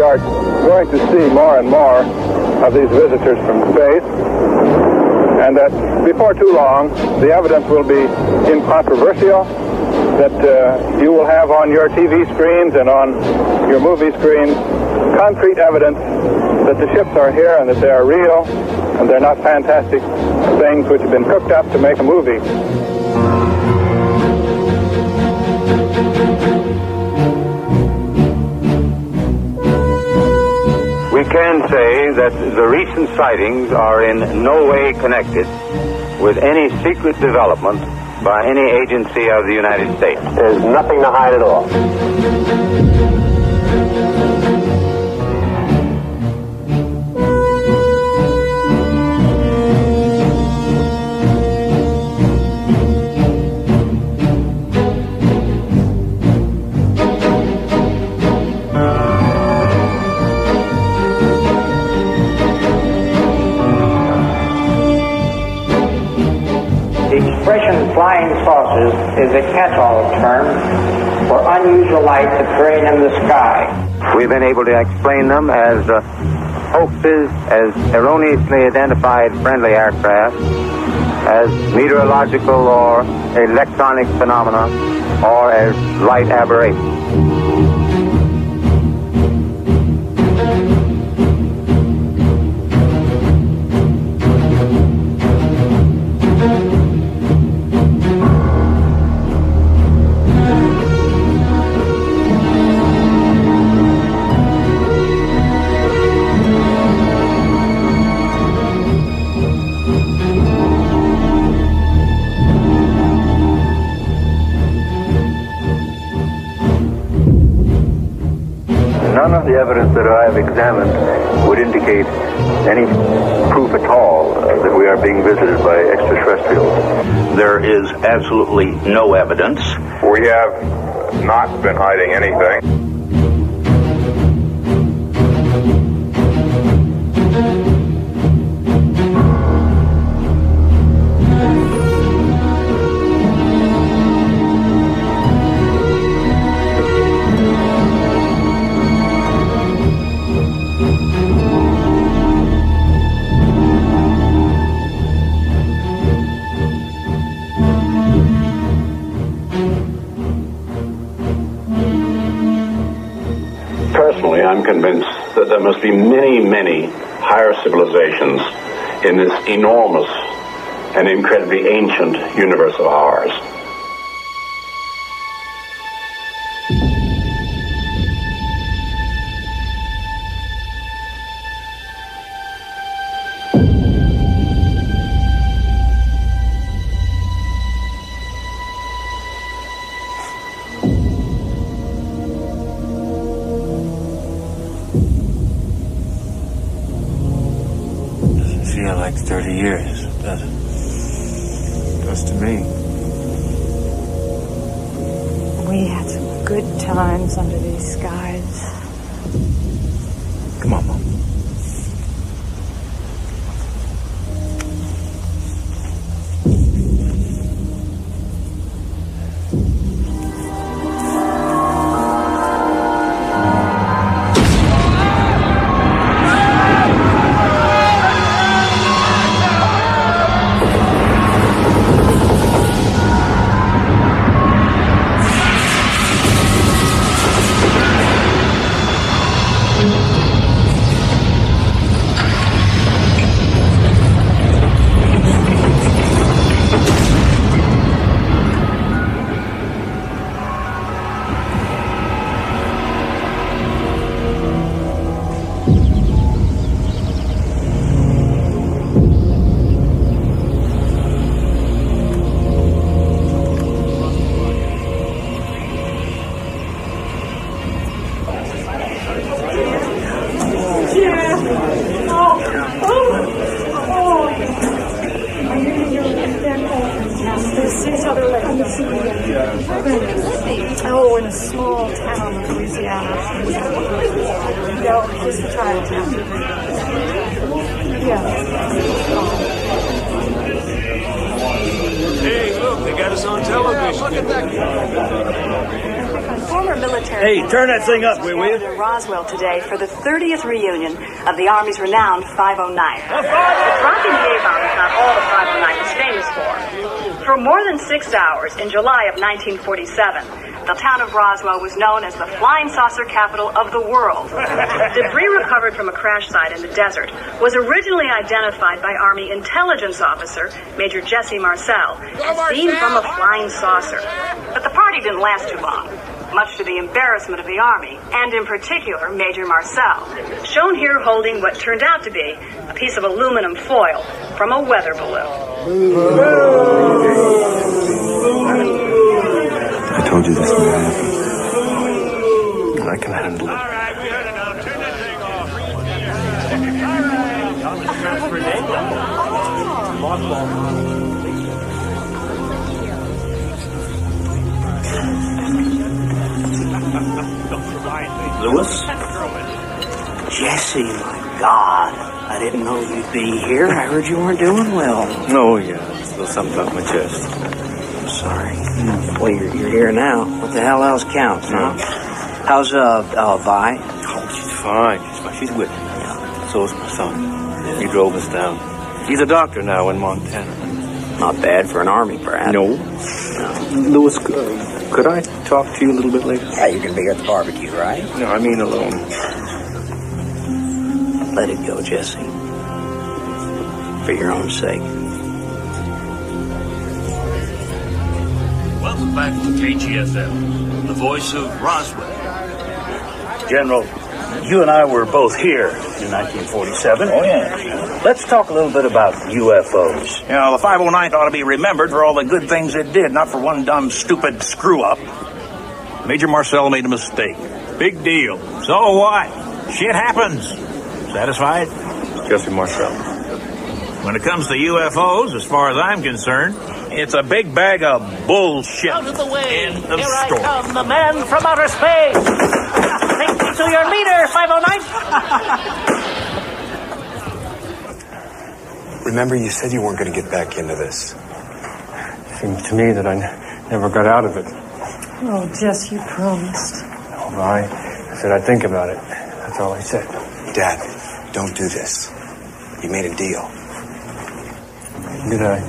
are going to see more and more of these visitors from space, and that before too long, the evidence will be incontrovertible, that you will have on your TV screens and on your movie screens concrete evidence that the ships are here and that they are real and they're not fantastic things which have been cooked up to make a movie. We can say that the recent sightings are in no way connected with any secret development by any agency of the United States. There's nothing to hide at all. Flying saucers is a catch-all term for unusual lights appearing in the sky. We've been able to explain them as hoaxes, as erroneously identified friendly aircraft, as meteorological or electronic phenomena, or as light aberrations. None of the evidence that I have examined would indicate any proof at all that we are being visited by extraterrestrials. There is absolutely no evidence. We have not been hiding anything. Personally, I'm convinced that there must be many, many higher civilizations in this enormous and incredibly ancient universe of ours. Feel like 30 years, does it? Does to me. We had some good times under these skies. Come on, Mom. Oh, in a small town in Louisiana. No, just a Chinatown. Yeah. Hey, look, they got us on television. Look at that. Former military. Hey, turn that thing up, will you? In Roswell today for the 30th reunion of the Army's renowned 509. But dropping the A-bomb is not all the 509 is famous for. For more than 6 hours in July of 1947, the town of Roswell was known as the flying saucer capital of the world. Debris recovered from a crash site in the desert was originally identified by Army intelligence officer Major Jesse Marcel as seen from a flying saucer. But the party didn't last too long, much to the embarrassment of the Army, and in particular Major Marcel, shown here holding what turned out to be a piece of aluminum foil from a weather balloon. I told you this would happen. And I can handle it. Lewis? Jesse, my God. I didn't know you'd be here. I heard you weren't doing well. Oh, yeah. Still something off my chest. I'm sorry. Well, you're here now. What the hell else counts, huh? How's, Vi? Oh, she's fine. She's with me. Yeah. So is my son. He drove us down. He's a doctor now in Montana. Not bad for an Army brat. No. Lewis, could I talk to you a little bit later? Yeah, you're going to be at the barbecue, right? No, I mean alone. Let it go, Jesse. For your own sake. Welcome back to KGFM, the voice of Roswell. General, you and I were both here in 1947. Oh, yeah. Let's talk a little bit about UFOs. You know, the 509th ought to be remembered for all the good things it did, not for one dumb, stupid screw-up. Major Marcel made a mistake. Big deal. So what? Shit happens. Satisfied? Jesse Marcel. When it comes to UFOs, as far as I'm concerned, it's a big bag of bullshit. Out of the way. End of Here story. I come, the man from outer space. Take me to your leader, 509. Remember, you said you weren't going to get back into this. Seemed to me that I never got out of it. Oh, Jess, you promised. Oh, I said I'd think about it. That's all I said. Dad, don't do this. You made a deal. Good eye.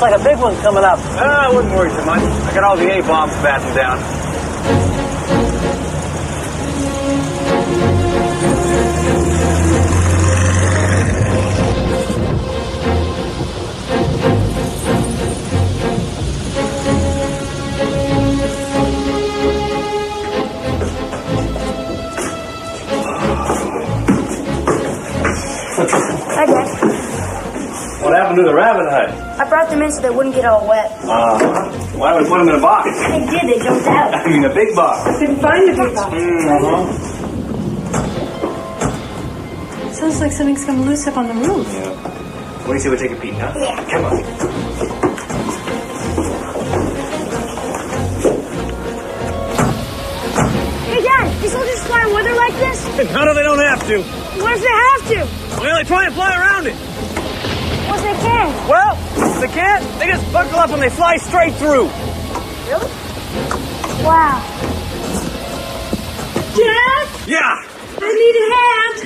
Like a big one coming up. I wouldn't worry too much. I got all the A-bombs battened down. Hi, Dad. What happened to the rabbit hutch? I brought them in so they wouldn't get all wet. Why would we put them in a box? They did. They jumped out. I mean, a big box. I couldn't find the big box. Sounds like something's come loose up on the roof. Yeah. What do you say we take a peek, huh? Yeah. Come on. Hey, Dad, these soldiers fly in weather like this? How do they don't have to? What if they have to? Well, they try and fly around it. What if they can't? Well, if they can't, they just buckle up and they fly straight through. Really? Wow. Dad? Yeah. I need a hand.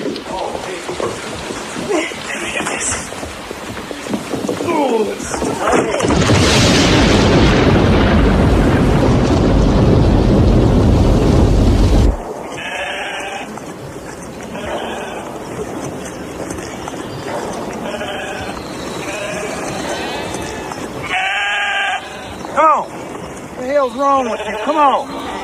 hell's wrong with you? Come on.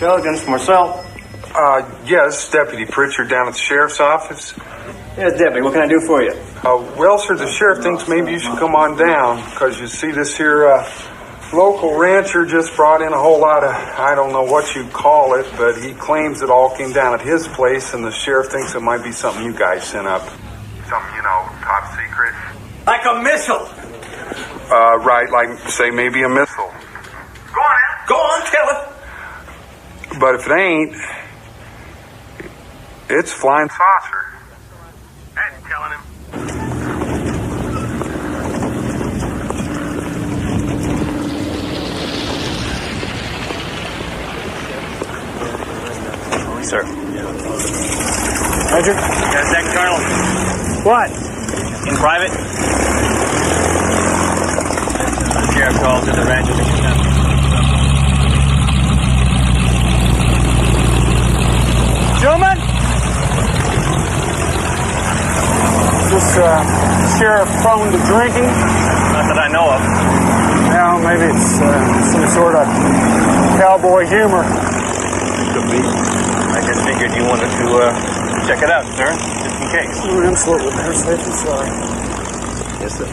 Intelligence, Marcel. Yes, Deputy Pritchard down at the Sheriff's Office. Yes, Deputy, what can I do for you? Well, sir, the Sheriff thinks maybe you should come on down, because you see this here, local rancher just brought in a whole lot of, I don't know what you call it, but he claims it all came down at his place, and the Sheriff thinks it might be something you guys sent up. Something, you know, top secret. Like a missile! Right, like, say, maybe a missile. Go on, Al. Go on, tell it. But if it ain't, it's flying saucer. I ain't telling him. Sir. Roger. Got a second, Colonel. What? In private. The sheriff called to the ranch at the Gentlemen? Is this sheriff prone to drinking? Not that I know of. Well, maybe it's some sort of cowboy humor. Could be. I just figured you wanted to check it out, sir, just in case. Oh, absolutely. Better safe than sorry. Yes, sir.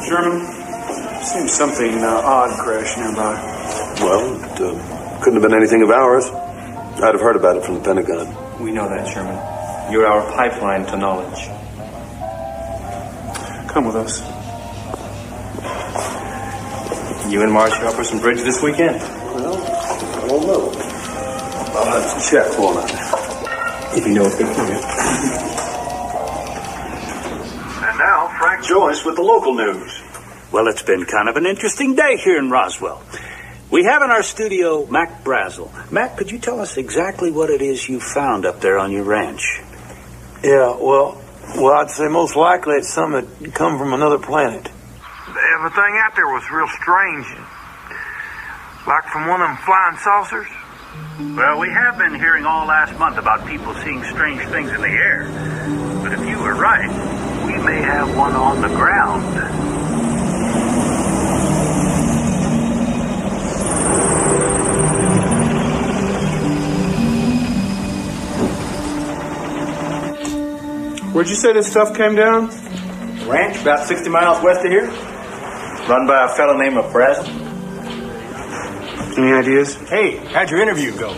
Sherman, seems something odd crashed nearby. Well, it couldn't have been anything of ours. I'd have heard about it from the Pentagon. We know that, Sherman. You're our pipeline to knowledge. Come with us. You and Marcia up for some bridge this weekend? Well, I don't know. I'll have to check, won't I? If you know it's good for you. And now, Frank Joyce with the local news. Well, it's been kind of an interesting day here in Roswell. We have in our studio Mac Brazel. Mac, could you tell us exactly what it is you found up there on your ranch? Yeah, well, I'd say most likely it's something that come from another planet. Everything out there was real strange. Like from one of them flying saucers. Well, we have been hearing all last month about people seeing strange things in the air. But if you were right, we may have one on the ground. Where'd you say this stuff came down? Ranch about 60 miles west of here. Run by a fellow named Brazel. Any ideas? Hey, how'd your interview go?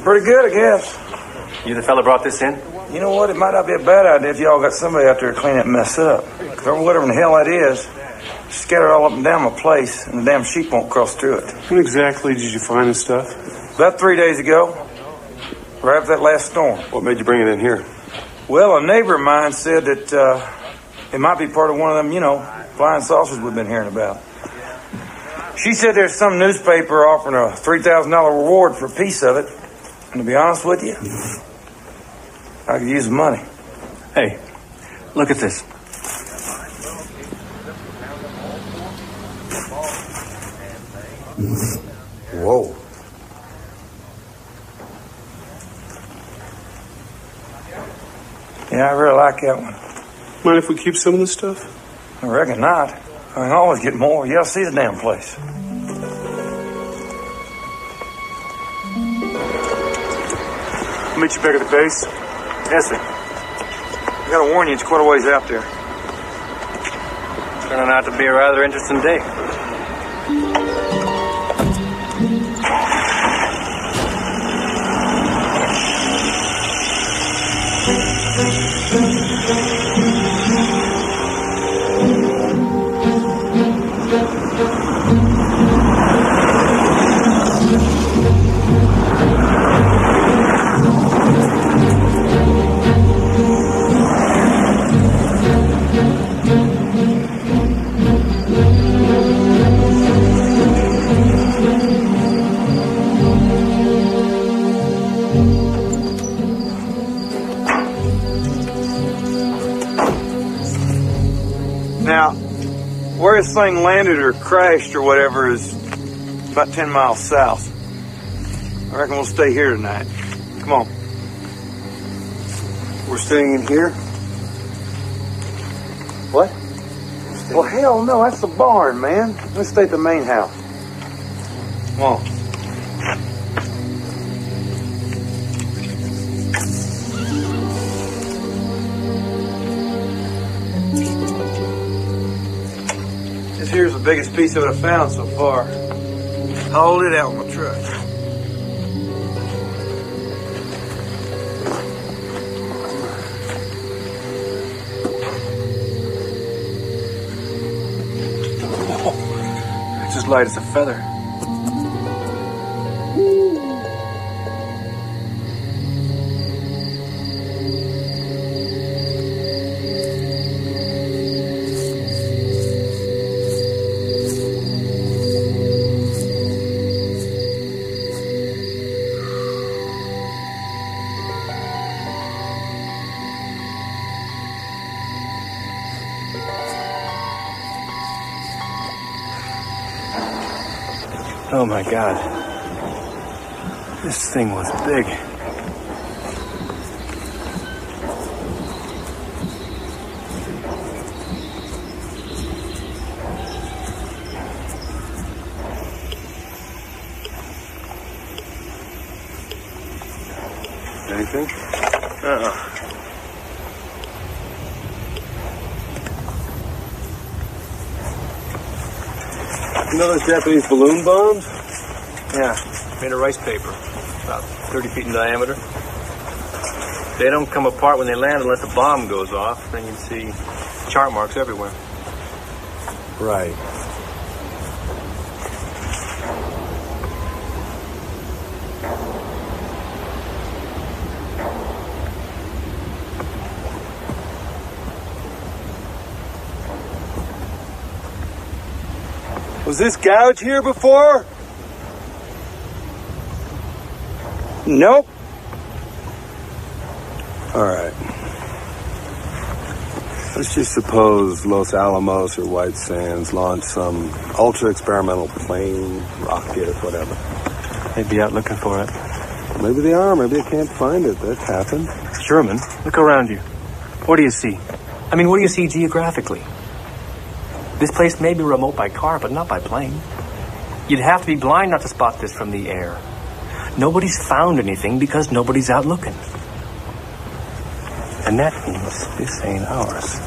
Pretty good, I guess. You the fella brought this in? You know what? It might not be a bad idea if y'all got somebody out there to clean that mess up. Or whatever in the hell that is, scatter all up and down my place, and the damn sheep won't cross through it. When exactly did you find this stuff? About 3 days ago, right after that last storm. What made you bring it in here? Well, a neighbor of mine said that it might be part of one of them, flying saucers we've been hearing about. She said there's some newspaper offering a $3,000 reward for a piece of it. And to be honest with you, I could use the money. Hey, look at this. Whoa. Yeah, I really like that one. Mind if we keep some of this stuff? I reckon not. I can always get more. You ought to see the damn place. I'll meet you back at the base. Esse. I gotta warn you, it's quite a ways out there. Turning out to be a rather interesting day. Now, where this thing landed or crashed or whatever is about 10 miles south. I reckon we'll stay here tonight. Come on. We're staying in here? What? Well, hell no, that's the barn, man. Let's stay at the main house. Come on. This here's the biggest piece of it I've found so far. Hold it out in my truck. It's as light as a feather. Oh my God. This thing was big. Anything? You know those Japanese balloon bombs? Yeah, made of rice paper, about 30 feet in diameter. They don't come apart when they land unless the bomb goes off. Then you'd see chart marks everywhere. Right. Was this gouge here before? Nope. All right. Let's just suppose Los Alamos or White Sands launched some ultra-experimental plane, rocket, whatever. They'd be out looking for it. Maybe they are. Maybe they can't find it. That's happened. Sherman, look around you. What do you see? I mean, what do you see geographically? This place may be remote by car, but not by plane. You'd have to be blind not to spot this from the air. Nobody's found anything because nobody's out looking. And that means this ain't ours.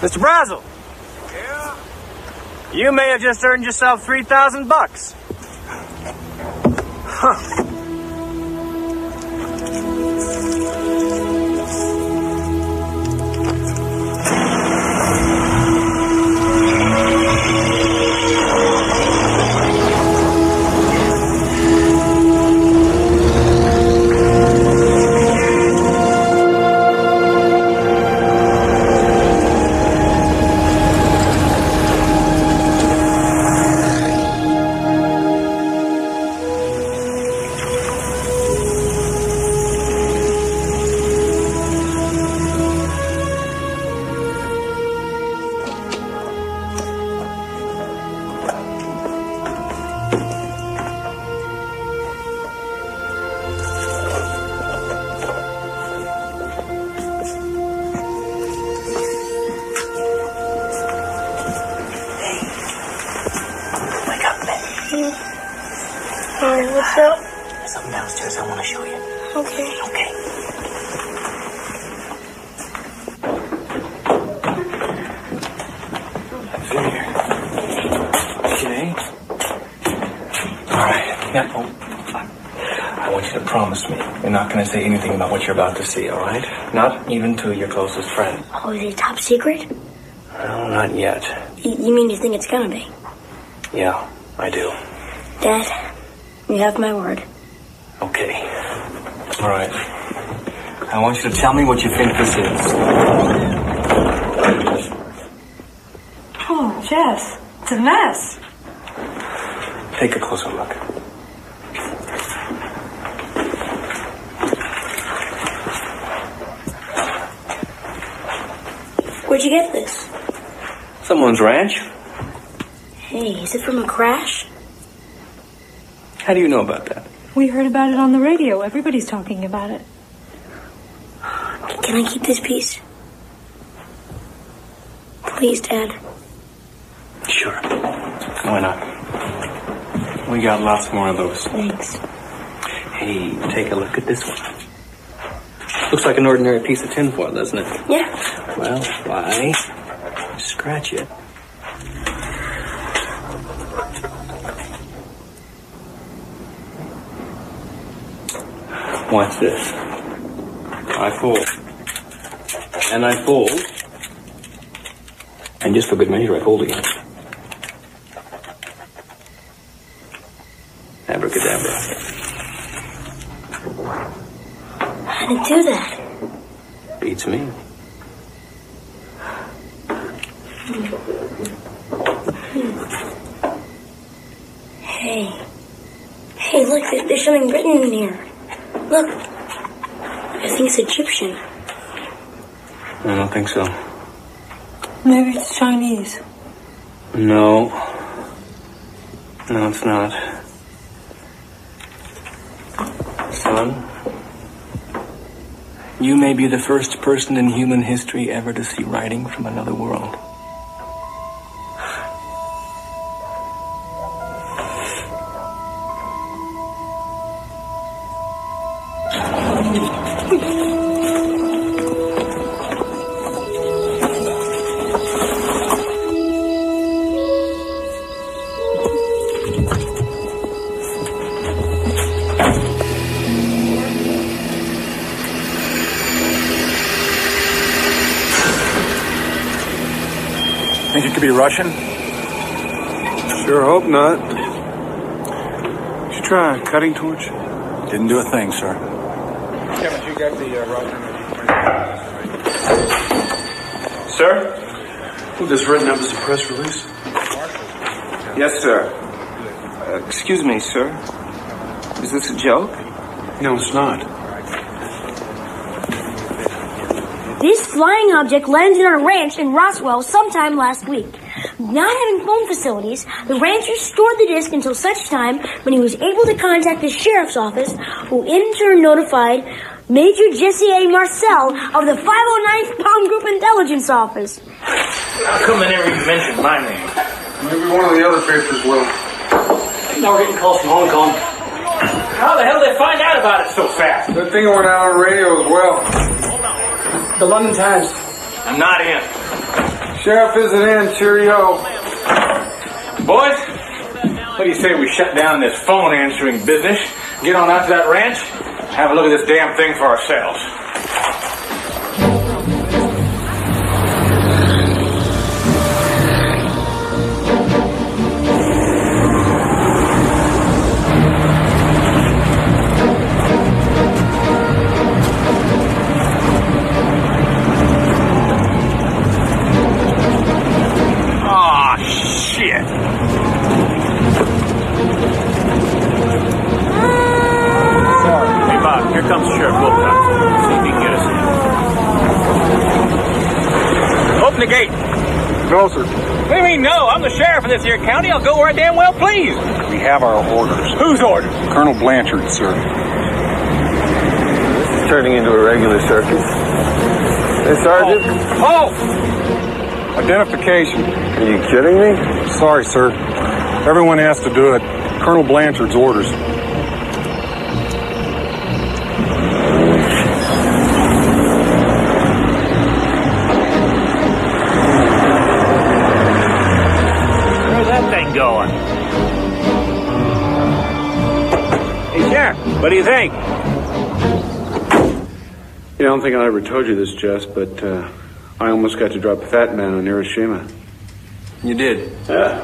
Mr. Brazel! Yeah? You may have just earned yourself $3,000. Huh. What's up? There's something downstairs I want to show you. Okay. Okay. Okay. All right. Yeah. Oh. I want you to promise me you're not going to say anything about what you're about to see, all right? Not even to your closest friend. Oh, is it top secret? No, not yet. You mean you think it's gonna be? Yeah, I do. Dad, you have my word. Okay. All right. I want you to tell me what you think this is. Oh, Jess, it's a mess. Take a closer look. Where'd you get this? Someone's ranch. Hey, is it from a crash? How do you know about that? We heard about it on the radio. Everybody's talking about it. Can I keep this piece? Please, Dad. Sure. Why not? We got lots more of those. Thanks. Hey, take a look at this one. Looks like an ordinary piece of tinfoil, doesn't it? Yeah. Well, why scratch it? Watch this. I fold. And I fold. And just for good measure, I fold again. Abracadabra. How did it do that? Beats me. Hey, look, there's something written in here. Look, I think it's Egyptian. I don't think so. Maybe it's Chinese. No. No, it's not. Son, you may be the first person in human history ever to see writing from another world. Think it could be Russian? Sure hope not. Did you try a cutting torch? Didn't do a thing, sir. Kevin, you got the Russian? Sir? Well, this written up as a press release? Yes, sir. Excuse me, sir. Is this a joke? No, it's not. This flying object landed on a ranch in Roswell sometime last week. Not having phone facilities, the rancher stored the disc until such time when he was able to contact the sheriff's office, who in turn notified Major Jesse A. Marcel of the 509th Bomb Group Intelligence Office. How come they never even mentioned my name? Maybe one of the other papers will. Now we're getting calls from Hong Kong. How the hell did they find out about it so fast? That thing went out on radio as well. The London Times. I'm not in. Sheriff isn't in. Cheerio. Boys, what do you say we shut down this phone answering business, get on out to that ranch, have a look at this damn thing for ourselves? Here comes Sheriff Wilcox. See if he can get us in. Open the gate. No, sir. What do you mean, no? I'm the sheriff of this here county. I'll go where I damn well please. We have our orders. Whose orders? Colonel Blanchard, sir. This is turning into a regular circus. Hey, Sergeant. Oh! Identification. Are you kidding me? Sorry, sir. Everyone has to do it. Colonel Blanchard's orders. Going. Hey, Sheriff, what do you think? I don't think I ever told you this, Jess, but I almost got to drop a fat man on Hiroshima. You did? Yeah.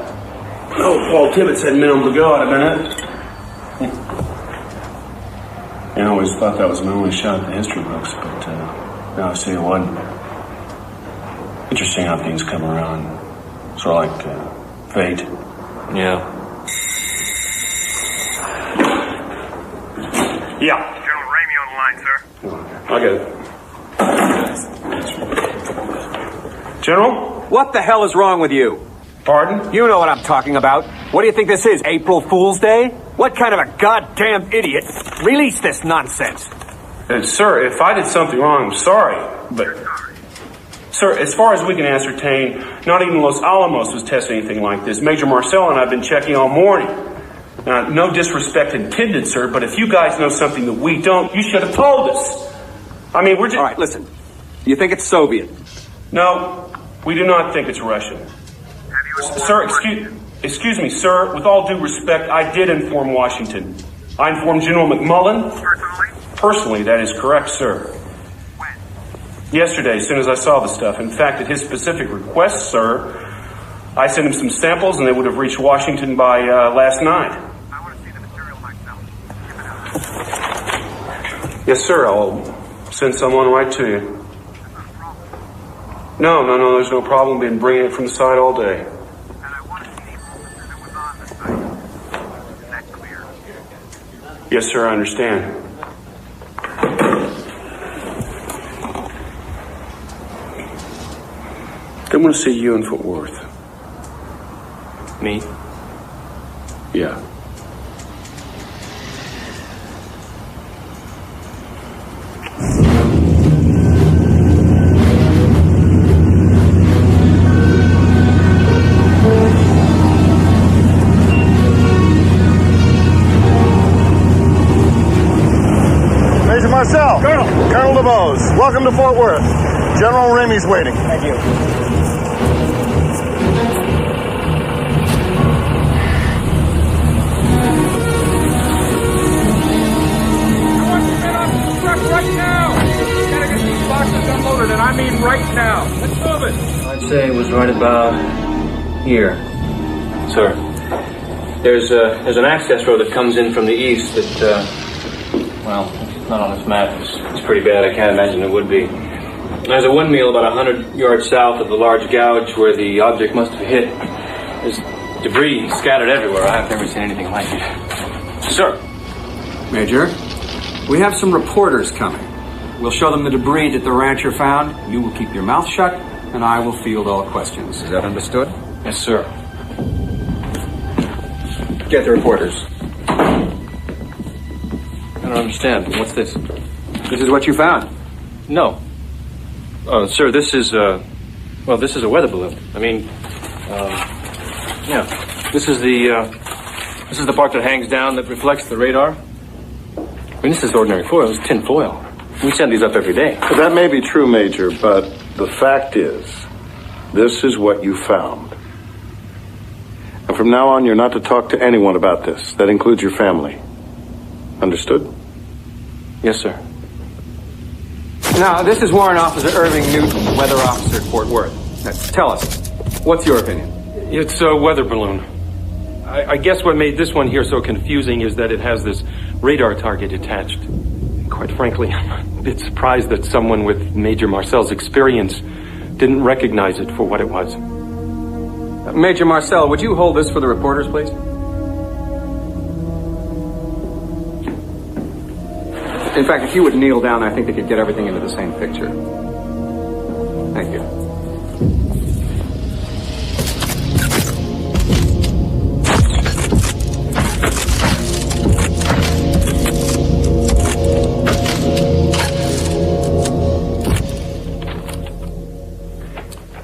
Oh, Paul Tibbets had men on the go, I'd have been it. I always thought that was my only shot at the history books, but now I see it wasn't. Interesting how things come around. Sort of like fate. Yeah. Yeah. General Ramey on the line, sir. I get it. General? What the hell is wrong with you? Pardon? You know what I'm talking about. What do you think this is, April Fool's Day? What kind of a goddamn idiot released this nonsense? Sir, if I did something wrong, I'm sorry. But, sir, as far as we can ascertain, not even Los Alamos was testing anything like this. Major Marcel and I have been checking all morning. Now, no disrespect intended, sir, but if you guys know something that we don't, you should have told us. I mean, we're just... All right, listen. You think it's Soviet? No, we do not think it's Russian. Sir, excuse me, sir. With all due respect, I did inform Washington. I informed General McMullen. Personally, that is correct, sir. When? Yesterday, as soon as I saw the stuff. In fact, at his specific request, sir, I sent him some samples and they would have reached Washington by last night. I want to see the material myself. Yes, sir. I'll send someone right to you. No, there's no problem. Been bringing it from the site all day. Yes, sir, I understand. They want to see you in Fort Worth. Me? Yeah. Marcel. Colonel DeBose. Welcome to Fort Worth. General Ramey's waiting. Thank you. I want you men off the truck right now. Gotta get these boxes unloaded, and I mean right now. Let's move it. I'd say it was right about here. Sir. There's an access road that comes in from the east that, well, not on this map. It's pretty bad. I can't imagine it would be. There's a windmill about 100 yards south of the large gouge where the object must have hit. There's debris scattered everywhere. I've never seen anything like it. Sir. Major, we have some reporters coming. We'll show them the debris that the rancher found. You will keep your mouth shut, and I will field all questions. Is that understood? Yes, sir. Get the reporters. I don't understand. What's this? This is what you found. No. Sir, this is a weather balloon. I mean, yeah. This is the part that hangs down that reflects the radar. I mean, this is ordinary foil. It's tin foil. We send these up every day. That may be true, Major, but the fact is, this is what you found. And from now on, you're not to talk to anyone about this. That includes your family. Understood? Yes, sir. Now, this is Warrant Officer Irving Newton, weather officer at Fort Worth. Now, tell us, what's your opinion? It's a weather balloon. I guess what made this one here so confusing is that it has this radar target attached. Quite frankly, I'm a bit surprised that someone with Major Marcel's experience didn't recognize it for what it was. Major Marcel, would you hold this for the reporters, please? In fact, if you would kneel down, I think they could get everything into the same picture. Thank you.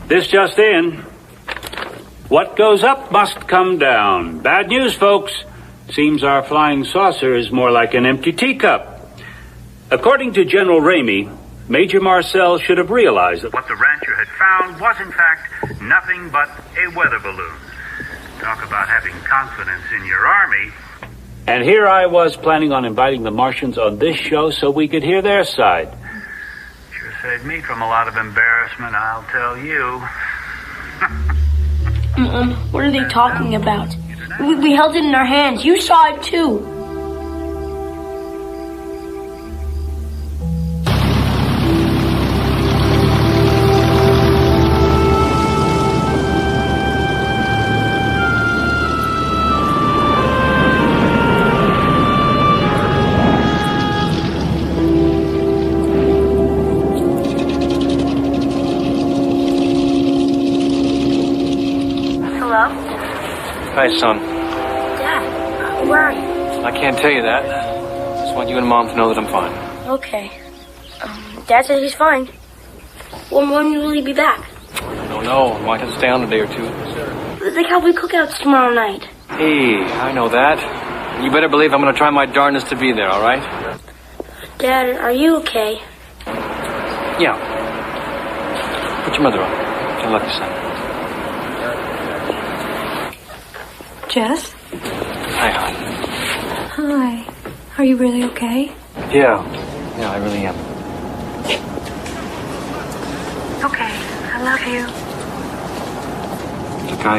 This just in. What goes up must come down. Bad news, folks. Seems our flying saucer is more like an empty teacup. According to General Ramey, Major Marcel should have realized that What the rancher had found was, in fact, nothing but a weather balloon. Talk about having confidence in your army. And here I was planning on inviting the Martians on this show so we could hear their side. Sure saved me from a lot of embarrassment, I'll tell you. What are they talking about? We held it in our hands. You saw it too. Hi, son. Dad, where are you? I can't tell you that. Just want you and Mom to know that I'm fine. Okay. Dad says he's fine. When will he be back? I don't know. I might have to stay on a day or two. The cowboy cookouts tomorrow night. Hey, I know that. You better believe I'm going to try my darndest to be there, all right? Dad, are you okay? Yeah. Put your mother on. You're lucky, son. Jess? Hi, hon. Hi. Are you really okay? Yeah, I really am. Okay. I love you. Look, I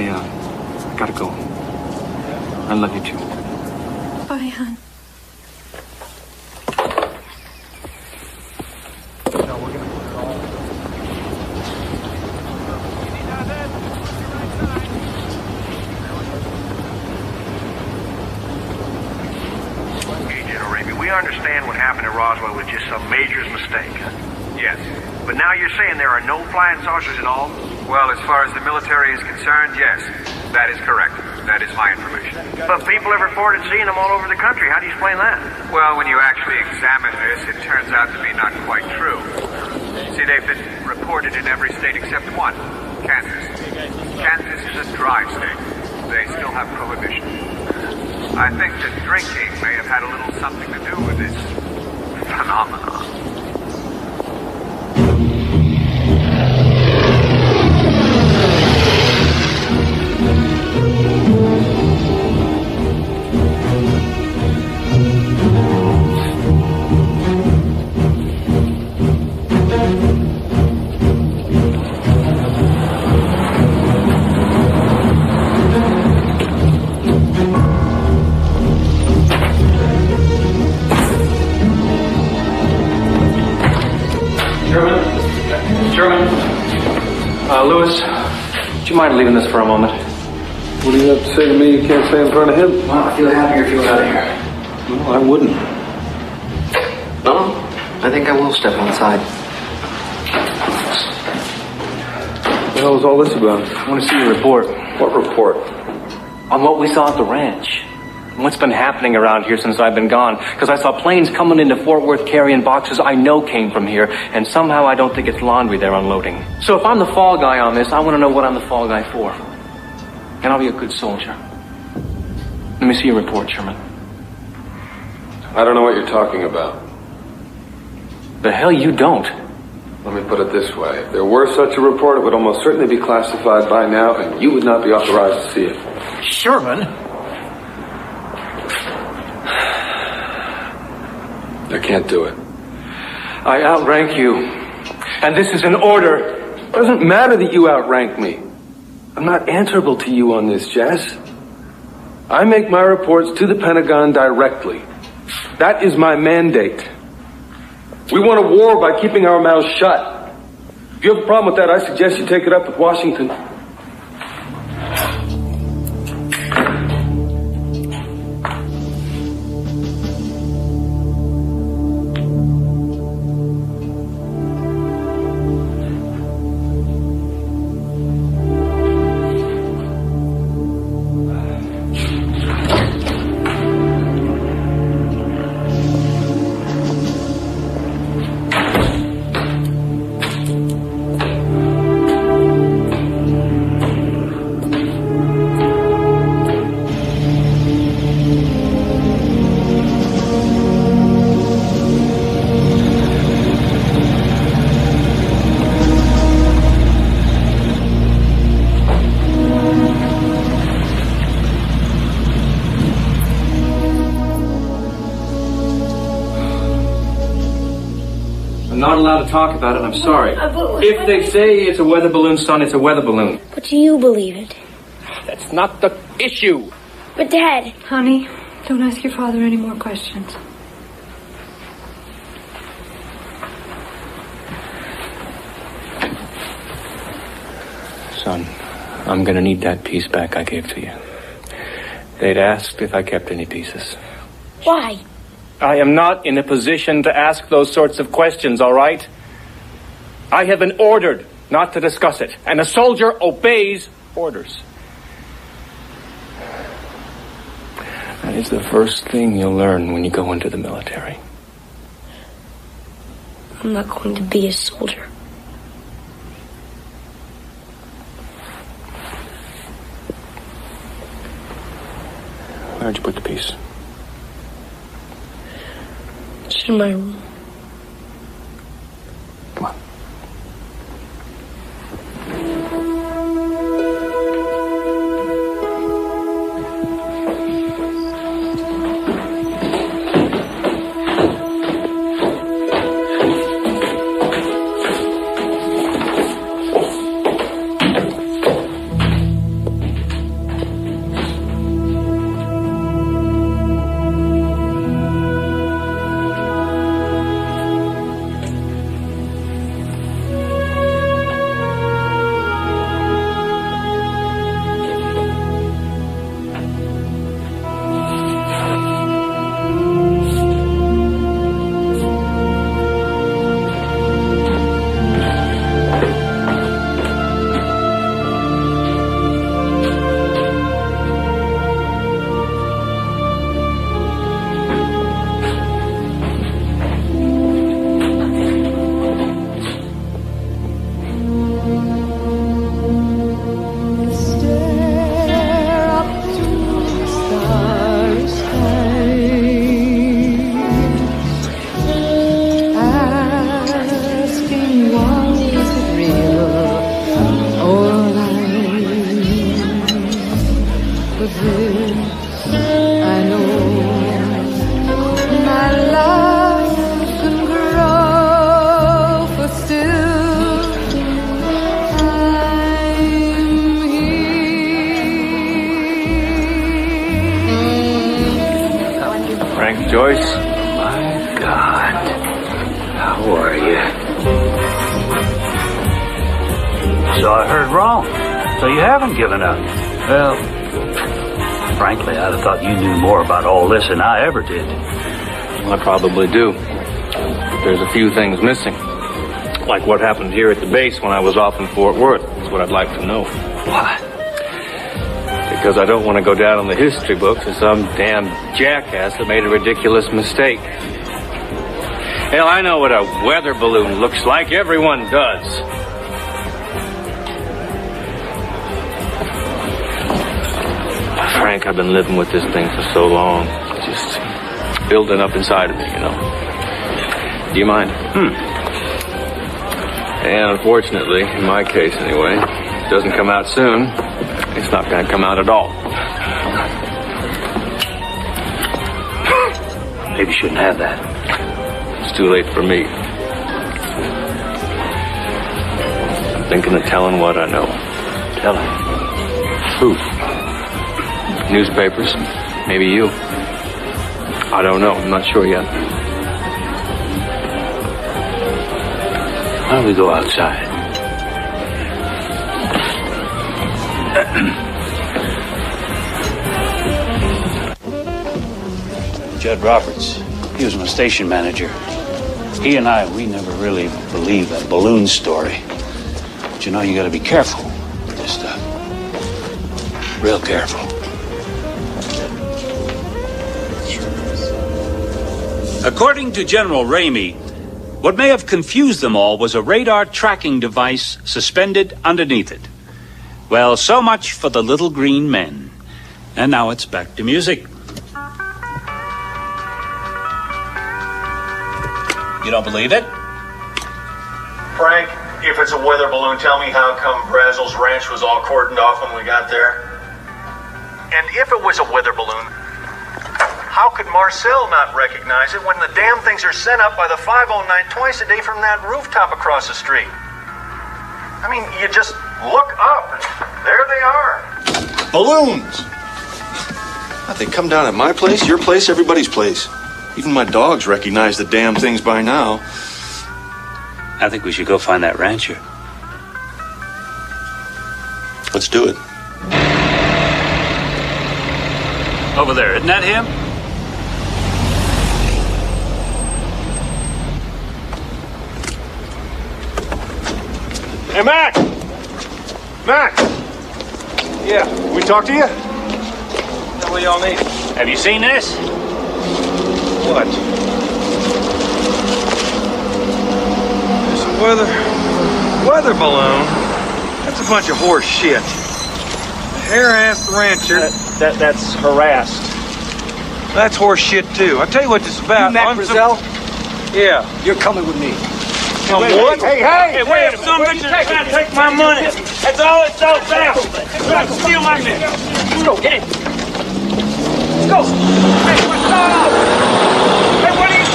gotta go. I love you too. Bye, hon. We understand what happened at Roswell was just some major's mistake. Yes. But now you're saying there are no flying saucers at all? Well, as far as the military is concerned, yes. That is correct. That is my information. But people have reported seeing them all over the country. How do you explain that? Well, when you actually examine this, it turns out to be not quite true. See, they've been reported in every state except one, Kansas. Kansas is a dry state. They still have prohibition. I think that drinking may have had a little something to do with this phenomenon. Lewis, would you mind leaving this for a moment? What do you have to say to me you can't say in front of him? Well, I feel happier if you went out of here. No, I wouldn't. No, I think I will step outside. What the hell is all this about? I want to see your report. What report? On what we saw at the ranch. And what's been happening around here since I've been gone. Because I saw planes coming into Fort Worth carrying boxes I know came from here. And somehow I don't think it's laundry they're unloading. So if I'm the fall guy on this, I want to know what I'm the fall guy for. And I'll be a good soldier. Let me see your report, Sherman. I don't know what you're talking about. The hell you don't. Let me put it this way. If there were such a report, it would almost certainly be classified by now, and you would not be authorized to see it. Sherman? I can't do it. I outrank you. And this is an order. It doesn't matter that you outrank me. I'm not answerable to you on this, Jess. I make my reports to the Pentagon directly. That is my mandate. We won a war by keeping our mouths shut. If you have a problem with that, I suggest you take it up with Washington. Not allowed to talk about it, I'm sorry. If they say it's a weather balloon, son, it's a weather balloon. But do you believe it? That's not the issue. But Dad... Honey, don't ask your father any more questions. Son, I'm gonna need that piece back I gave to you. They'd asked if I kept any pieces. Why? I am not in a position to ask those sorts of questions, all right? I have been ordered not to discuss it, and a soldier obeys orders. That is the first thing you'll learn when you go into the military. I'm not going to be a soldier. Where'd you put the piece? It's in my room. Come on. Joyce? My God. How are you? So I heard wrong. So you haven't given up. Well, frankly, I'd have thought you knew more about all this than I ever did. Well, I probably do. But there's a few things missing. Like what happened here at the base when I was off in Fort Worth. That's what I'd like to know. Why? Because I don't want to go down in the history books as some damn jackass that made a ridiculous mistake. Hell, I know what a weather balloon looks like. Everyone does. Frank, I've been living with this thing for so long. It's just building up inside of me, you know. Do you mind? And unfortunately, in my case anyway, it doesn't come out soon. It's not going to come out at all. Maybe you shouldn't have that. It's too late for me. I'm thinking of telling what I know. Telling? Who? Newspapers. Maybe you. I don't know. I'm not sure yet. Why don't we go outside? Judd Roberts, he was my station manager. He and we never really believed that balloon story. But you know, you gotta be careful with this stuff. Real careful. According to General Ramey, what may have confused them all was a radar tracking device suspended underneath it. Well, so much for the little green men. And now it's back to music. You don't believe it? Frank, if it's a weather balloon, tell me how come Brazel's ranch was all cordoned off when we got there? And if it was a weather balloon, how could Marcel not recognize it when the damn things are sent up by the 509 twice a day from that rooftop across the street? I mean, you just look up and there they are. Balloons! They come down at my place, your place, everybody's place. Even my dogs recognize the damn things by now. I think we should go find that rancher. Let's do it. Over there, isn't that him? Hey, Mac! Mac! Yeah. We talk to you? What do y'all need? Have you seen this? What? It's a weather balloon. That's a bunch of horse shit. Harassed rancher. That's harassed. That's horse shit too. I'll tell you what this is about. You met Brazil? Yeah. You're coming with me. Come what? Hey, wait, some bitch is trying to take my money. That's all it's all about. They're trying to steal my money. Let's go, get in. Let's go. Hey, what's going on? Hey, what are you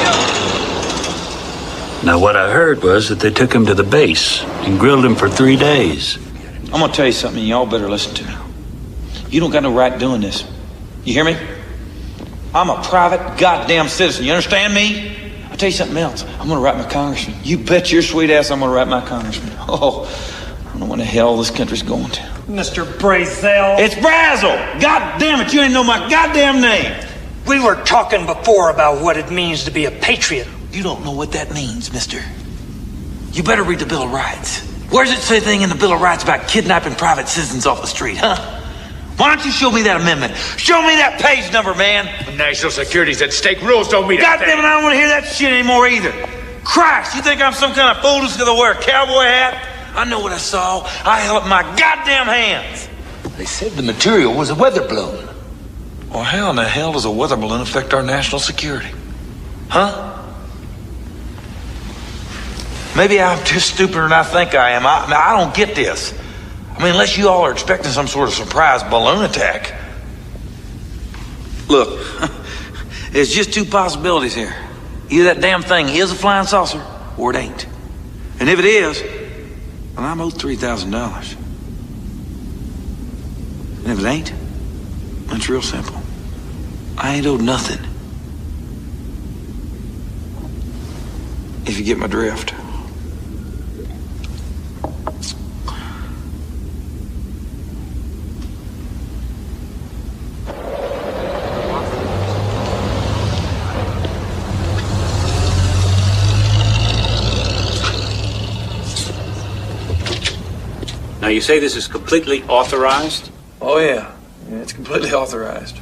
doing? Now, what I heard was that they took him to the base and grilled him for 3 days. I'm gonna tell you something, y'all better listen to me. You don't got no right doing this. You hear me? I'm a private goddamn citizen. You understand me? I'll tell you something else. I'm gonna write my congressman. You bet your sweet ass I'm gonna write my congressman. Oh, I don't know where the hell this country's going to. Mr. Brazel. It's Brazel! God damn it, you ain't know my goddamn name! We were talking before about what it means to be a patriot. You don't know what that means, mister. You better read the Bill of Rights. Where's it say anything in the Bill of Rights about kidnapping private citizens off the street, huh? Why don't you show me that amendment? Show me that page number, man! National security's at stake. Rules don't mean that. God damn it, I don't want to hear that shit anymore either. Christ, you think I'm some kind of fool just because I wear a cowboy hat? I know what I saw. I held up my goddamn hands. They said the material was a weather balloon. Well, how in the hell does a weather balloon affect our national security? Huh? Maybe I'm too stupider than I think I am. I don't get this. I mean, unless you all are expecting some sort of surprise balloon attack. Look, there's just two possibilities here. Either that damn thing is a flying saucer, or it ain't. And if it is, well, I'm owed $3,000. And if it ain't, it's real simple. I ain't owed nothing. If you get my drift. Now, you say this is completely authorized? Oh, yeah. It's completely authorized.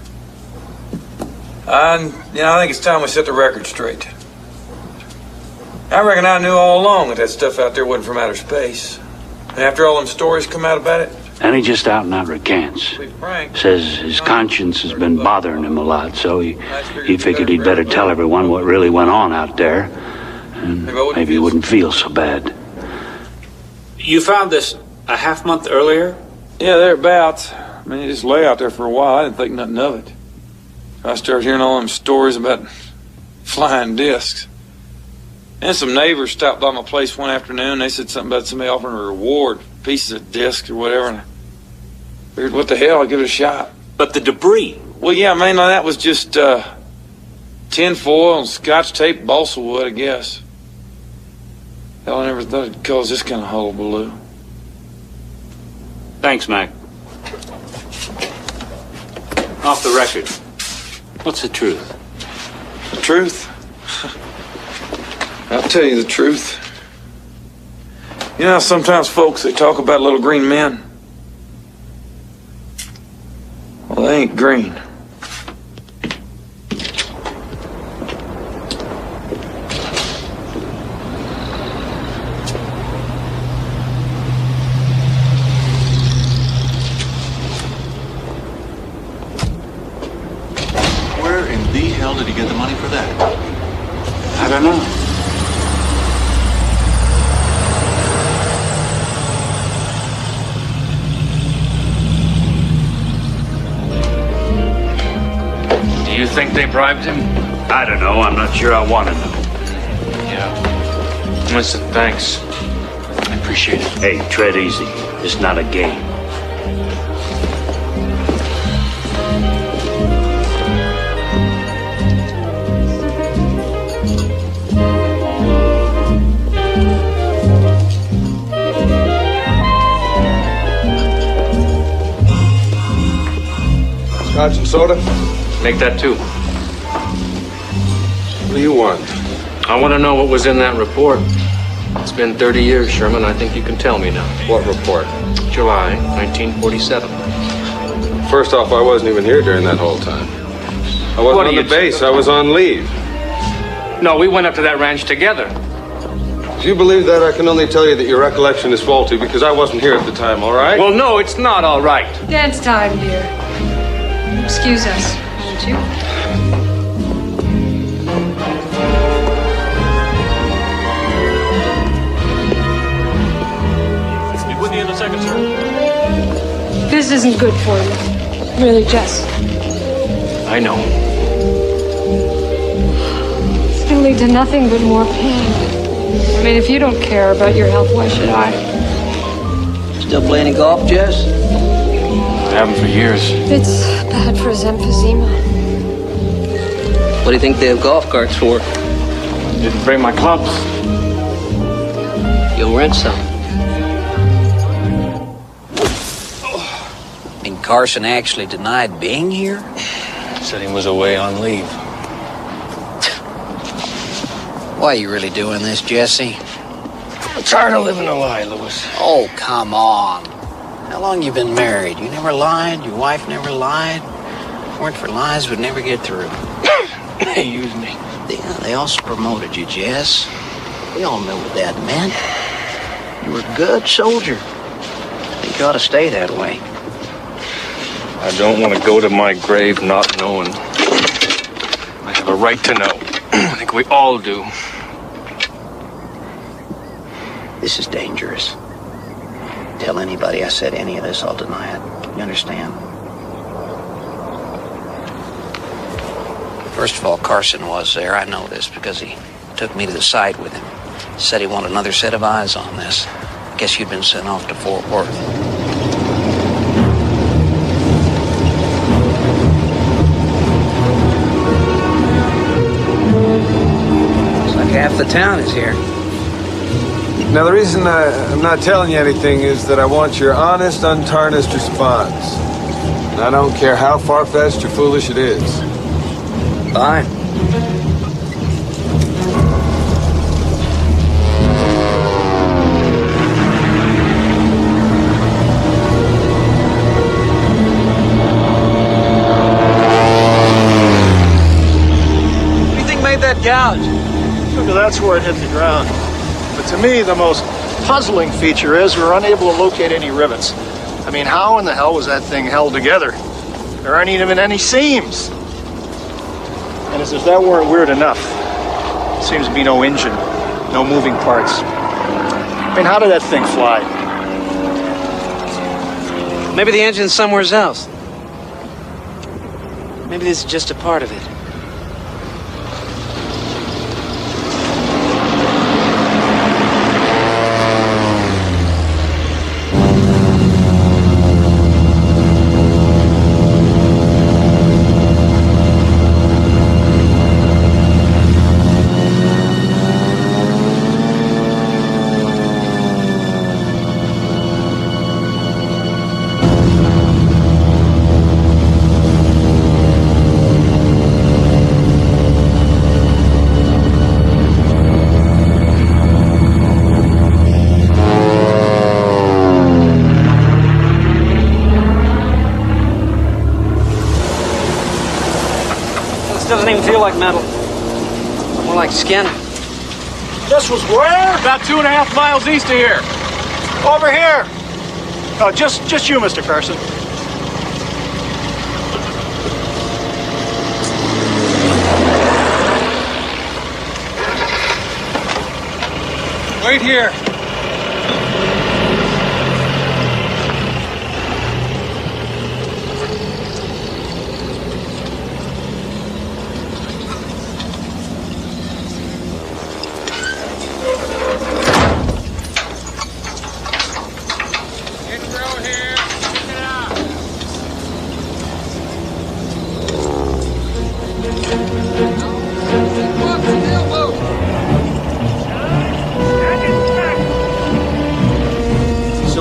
I think it's time we set the record straight. I reckon I knew all along that stuff out there wasn't from outer space. And after all them stories come out about it... And he just out and out recants. Says his conscience has been bothering him a lot, so he figured he'd better tell everyone what really went on out there. And maybe he wouldn't feel so bad. You found this a half month earlier? Yeah, thereabouts. I mean, it just lay out there for a while. I didn't think nothing of it. I started hearing all them stories about flying discs. And some neighbors stopped by my place one afternoon. They said something about somebody offering a reward, pieces of discs or whatever. And I figured, what the hell, I'll give it a shot. But the debris? Well, yeah, mainly that was just tin foil and scotch tape, balsa wood, I guess. Hell, I never thought it'd cause this kind of hullabaloo. Thanks, Mac. Off the record, what's the truth? The truth? I'll tell you the truth. You know how sometimes folks, they talk about little green men? Well, they ain't green. Where in the hell did he get the money for that? I don't know. Do you think they bribed him? I don't know. I'm not sure I want to know. Yeah. Listen, thanks. I appreciate it. Hey, tread easy. It's not a game. Scotch and soda? Make that two. What do you want? I want to know what was in that report. It's been 30 years, Sherman. I think you can tell me now. What report? July 1947. First off, I wasn't even here during that whole time. I wasn't on the base. I was on leave. No, we went up to that ranch together. If you believe that, I can only tell you that your recollection is faulty because I wasn't here at the time, all right? Well, no, it's not all right. Dance time, dear. Excuse us, won't you? Be with you in a second, sir. This isn't good for you. Really, Jess. I know. It's gonna lead to nothing but more pain. I mean, if you don't care about your health, why should I? Still play any golf, Jess? I haven't for years. It's bad for his emphysema. What do you think they have golf carts for? Didn't bring my clubs. You'll rent some. And Carson actually denied being here? Said he was away on leave. Why are you really doing this, Jesse? I'm tired of living a lie, Lewis. Oh, come on. How long you been married? You never lied? Your wife never lied? If it weren't for lies, we'd never get through. They used me. Yeah, they also promoted you, Jess. We all know what that meant. You were a good soldier. I think you ought to stay that way. I don't want to go to my grave not knowing. I have a right to know. I think we all do. This is dangerous. Tell anybody I said any of this, I'll deny it. You understand? First of all, Carson was there. I know this because he took me to the site with him. Said he wanted another set of eyes on this. I guess you'd been sent off to Fort Worth. Looks like half the town is here. Now, the reason I'm not telling you anything is that I want your honest, untarnished response. And I don't care how far-fetched or foolish it is. Fine. What do you think made that gouge? Figure that's where it hit the ground. But to me, the most puzzling feature is we're unable to locate any rivets. I mean, how in the hell was that thing held together? There aren't even any seams. And as if that weren't weird enough, seems to be no engine, no moving parts. I mean, how did that thing fly? Maybe the engine's somewhere else. Maybe this is just a part of it. Doesn't even feel like metal. More like skin. This was where? About 2.5 miles east of here. Over here. Oh, just you, Mr. Carson. Wait here.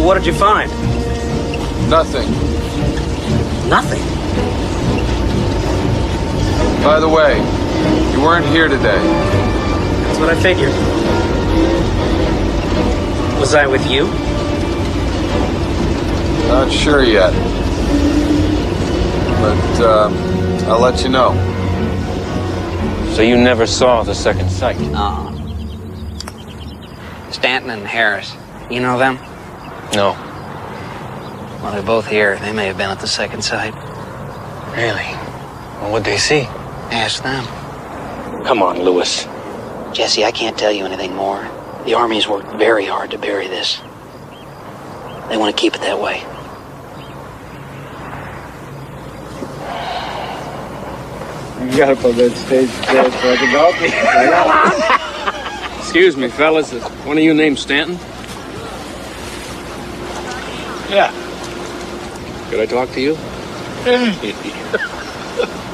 What did you find? Nothing. Nothing? By the way, you weren't here today. That's what I figured. Was I with you? Not sure yet. But I'll let you know. So you never saw the second sight? No. Stanton and Harris. You know them? No. Well, they're both here. They may have been at the second sight. Really? Well, what'd they see? Ask them. Come on, Lewis. Jesse, I can't tell you anything more. The Army's worked very hard to bury this. They want to keep it that way. You got up on that stage there for the balcony. Excuse me, fellas. Is one of you named Stanton? Yeah. Could I talk to you?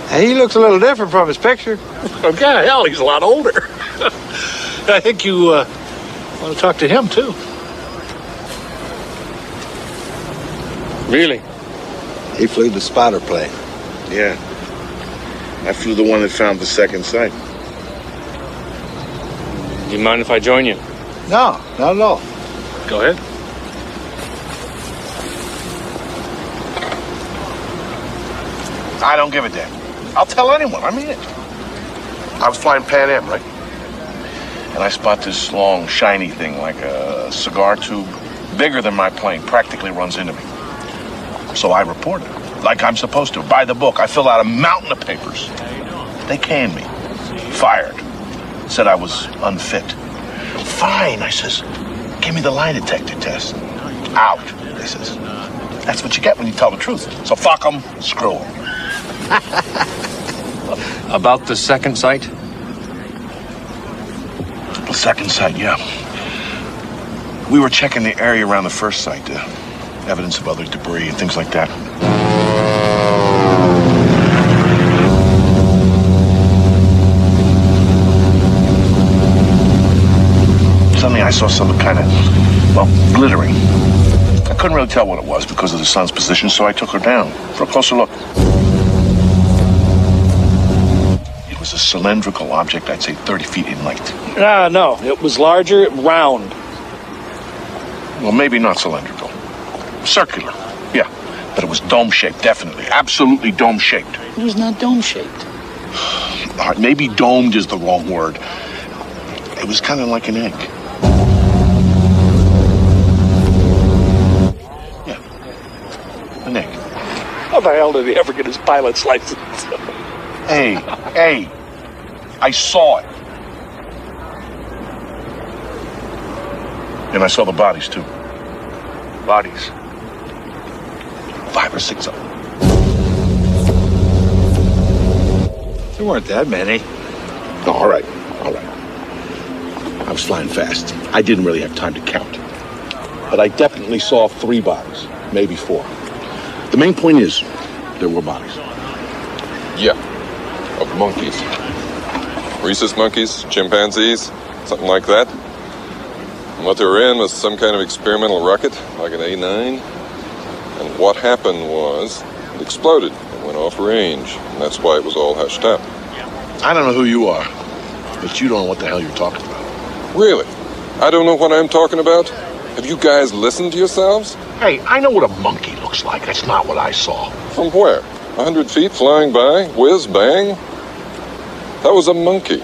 Hey, he looks a little different from his picture. Okay, hell, he's a lot older. I think you want to talk to him, too. Really? He flew the spotter plane. Yeah. I flew the one that found the second sight. Do you mind if I join you? No, not at all. Go ahead. I don't give a damn. I'll tell anyone. I mean it. I was flying Pan Am, right? And I spot this long, shiny thing like a cigar tube, bigger than my plane, practically runs into me. So I report it, like I'm supposed to, by the book. I fill out a mountain of papers. They canned me. Fired. Said I was unfit. Fine, I says. Give me the lie detector test. Out, they says. That's what you get when you tell the truth. So fuck them, screw them. About the second sight? The second sight, yeah. We were checking the area around the first sight, evidence of other debris and things like that. Suddenly I saw something kind of, well, glittering. I couldn't really tell what it was because of the sun's position, so I took her down for a closer look. It was a cylindrical object, I'd say 30 feet in length. No, it was larger, round. Well, maybe not cylindrical. Circular, yeah. But it was dome-shaped, definitely. Absolutely dome-shaped. It was not dome-shaped. All right, maybe domed is the wrong word. It was kind of like an egg. Yeah, an egg. How the hell did he ever get his pilot's license? Hey, I saw it. And I saw the bodies, too. Bodies. 5 or 6 of them. There weren't that many. Oh, all right. I was flying fast. I didn't really have time to count. But I definitely saw 3 bodies, maybe 4. The main point is, there were bodies. Yeah, of monkeys. Rhesus monkeys, chimpanzees, something like that. And what they were in was some kind of experimental rocket, like an A9. And what happened was, it exploded. It went off range. And that's why it was all hushed up. I don't know who you are, but you don't know what the hell you're talking about. Really? I don't know what I'm talking about? Have you guys listened to yourselves? Hey, I know what a monkey looks like. That's not what I saw. From where? 100 feet flying by? Whiz, bang? That was a monkey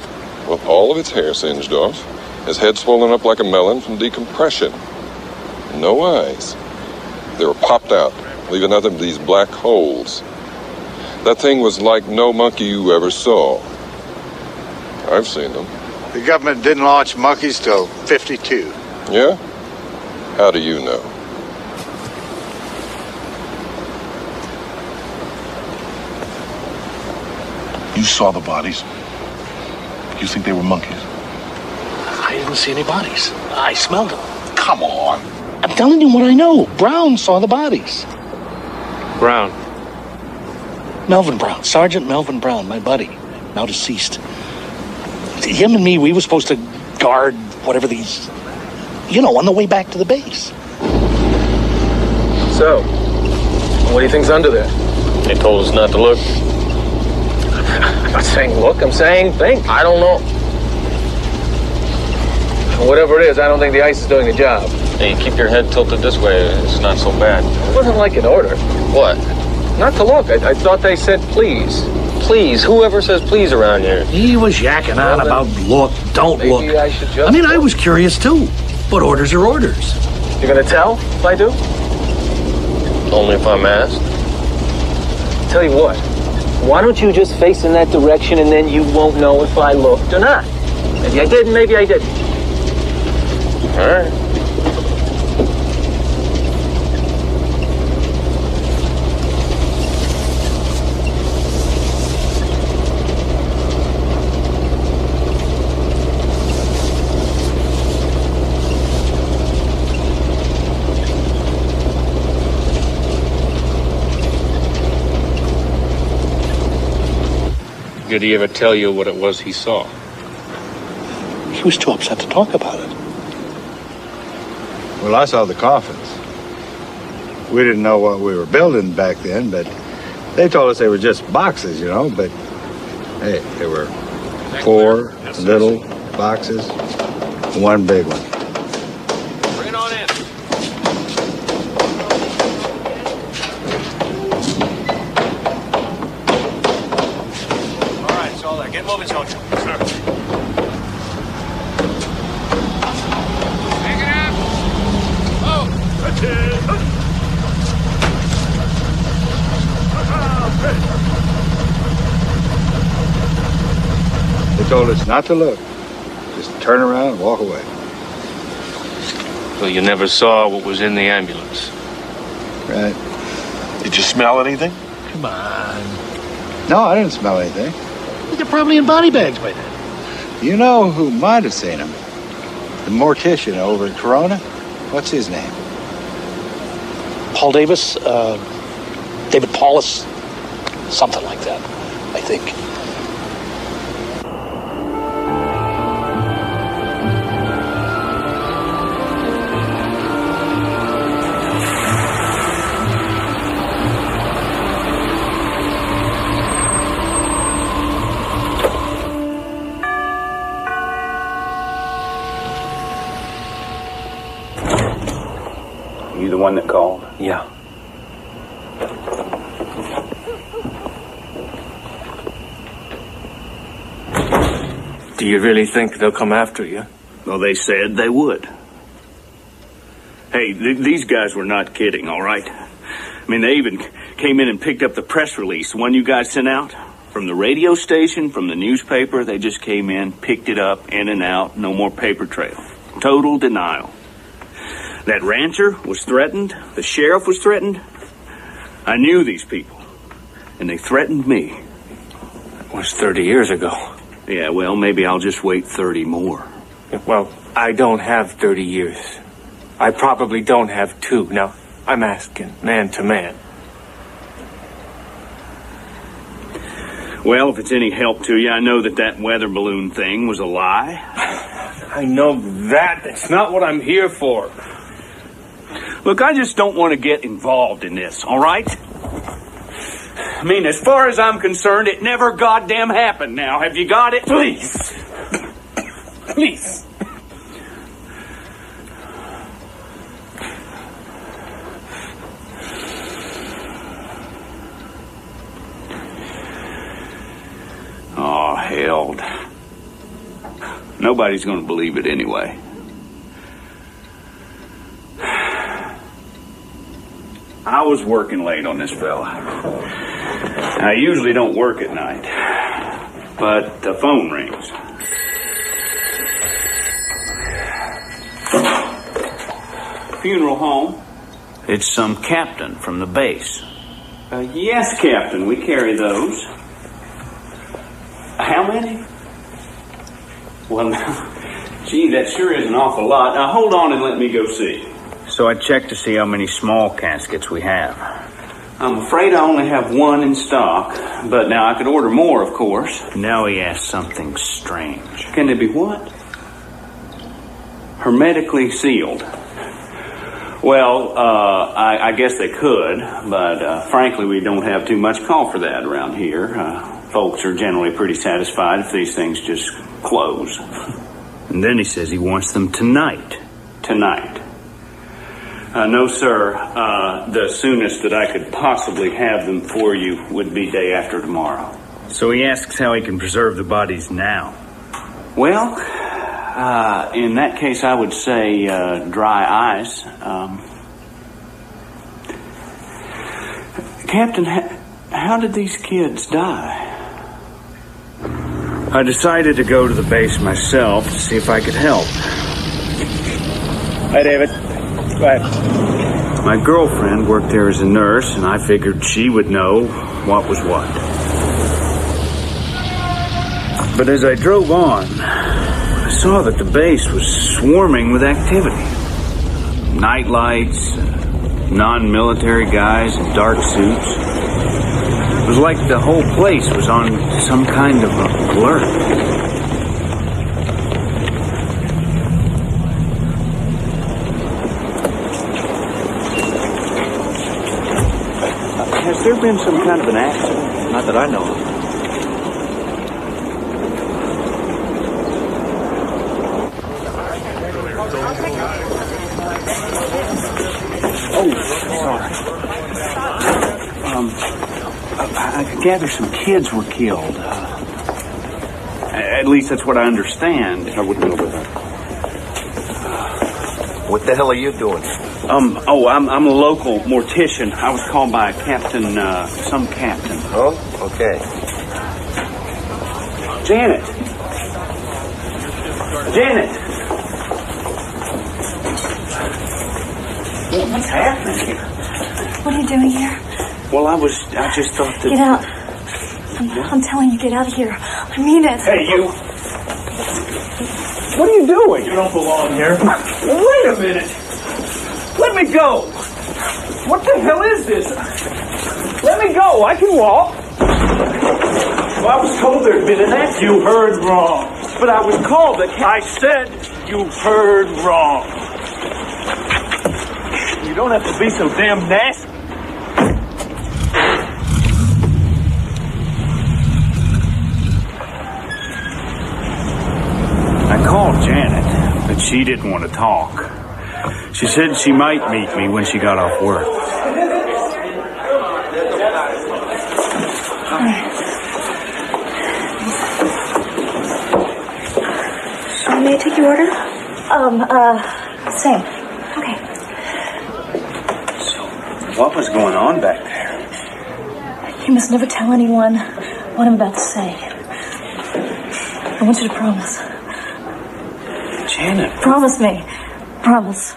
with all of its hair singed off, his head swollen up like a melon from decompression. No eyes. They were popped out, leaving nothing but these black holes. That thing was like no monkey you ever saw. I've seen them. The government didn't launch monkeys till 52. Yeah? How do you know? You saw the bodies. You think they were monkeys? I didn't see any bodies. I smelled them. Come on. I'm telling you what I know. Brown saw the bodies. Brown. Melvin Brown. Sergeant Melvin Brown, my buddy. Now deceased. Him and me, we were supposed to guard whatever these... on the way back to the base. So, what do you think's under there? They told us not to look. I'm not saying look, I'm saying think. I don't know. Whatever it is, I don't think the ice is doing the job. Hey, keep your head tilted this way. It's not so bad. It wasn't like an order. What? Not to look. I thought they said please. please. Whoever says please around here? He was yakking on about look, don't look. I mean, I was curious too. But orders are orders. You're gonna tell if I do? Only if I'm asked. Tell you what, why don't you just face in that direction and then you won't know if I looked or not? Maybe I did, maybe I didn't. All right. Did he ever tell you what it was he saw? He was too upset to talk about it. Well, I saw the coffins. We didn't know what we were building back then, but they told us they were just boxes, you know, but hey, there were 4 little boxes, 1 big one. Bring it on in. All right, it's all there. Get moving, soldier. Sir. Pick it up. Oh, that's it. They told us not to look. Just turn around and walk away. So you never saw what was in the ambulance? Right. Did you smell anything? Come on. No, I didn't smell anything. They're probably in body bags by then. You know who might have seen them? The mortician over at Corona. What's his name? Paul Davis, David Paulus, something like that, I think. You the one that called? Yeah. Do you really think they'll come after you? Well, they said they would. Hey, these guys were not kidding, all right? I mean, they even came in and picked up the press release, the one you guys sent out. From the radio station, from the newspaper, they just came in, picked it up, in and out, no more paper trail. Total denial. That rancher was threatened. The sheriff was threatened. I knew these people, and they threatened me. That was 30 years ago. Yeah, well, maybe I'll just wait 30 more. Well, I don't have 30 years. I probably don't have 2. Now, I'm asking man to man. Well, if it's any help to you, I know that weather balloon thing was a lie. I know that. That's not what I'm here for. Look, I just don't want to get involved in this, all right? I mean, as far as I'm concerned, it never goddamn happened now. Have you got it? Please. Please. Oh, hell. Nobody's going to believe it anyway. I was working late on this fella. I usually don't work at night, but the phone rings. Funeral home. It's some captain from the base. Yes, Captain, we carry those. How many? Well, gee, that sure is an awful lot. Now, hold on and let me go see. So I checked to see how many small caskets we have. I'm afraid I only have 1 in stock, but now I could order more, of course. Now he asks something strange. Can they be what? Hermetically sealed. Well, I guess they could, but frankly, we don't have too much call for that around here. Folks are generally pretty satisfied if these things just close. And then he says he wants them tonight. Tonight. No, sir. The soonest that I could possibly have them for you would be day after tomorrow. So he asks how he can preserve the bodies now. Well, in that case, I would say dry ice. Captain, how did these kids die? I decided to go to the base myself to see if I could help. Hi, David. Go ahead. My girlfriend worked there as a nurse, and I figured she would know what was what. But as I drove on, I saw that the base was swarming with activity. Night lights, non-military guys in dark suits. It was like the whole place was on some kind of alert. Has there been some kind of an accident? Not that I know of. I gather some kids were killed. At least that's what I understand. I wouldn't know about that. What the hell are you doing? I'm a local mortician. I was called by some captain. Oh, okay. Janet! What's happening here? What are you doing here? Well, I just thought that... Get out. I'm telling you, get out of here. I mean it. Hey, you! What are you doing? You don't belong here. Wait a minute! Let me go! What the hell is this? Let me go! I can walk! Well, I was told there'd been an accident. You heard wrong. But I was called the... I said you heard wrong. You don't have to be so damn nasty. I called Janet, but she didn't want to talk. She said she might meet me when she got off work. May I take your order? Same. Okay. So, what was going on back there? You must never tell anyone what I'm about to say. I want you to promise. Janet. Promise me. Promise.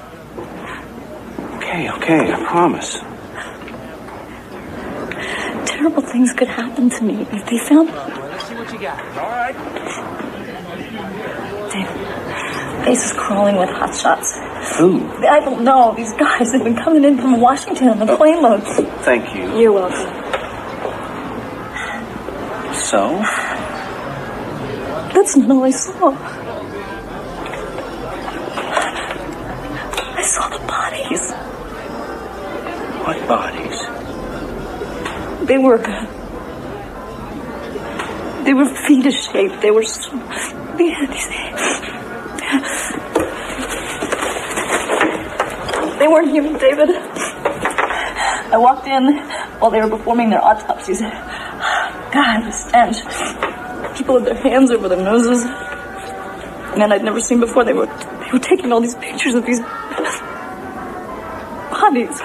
Okay, I promise. Terrible things could happen to me if they found me. Let's see what you got. All right. David, face is crawling with hot shots. Who? I don't know. These guys have been coming in from Washington on the plane load. Thank you. You're welcome. So? That's not all I saw. I saw the bodies. What bodies? They were fetus shaped. They were so... They had these... They weren't human, David. I walked in while they were performing their autopsies. God, the stench. People with their hands over their noses. Men I'd never seen before. They were taking all these pictures of these bodies.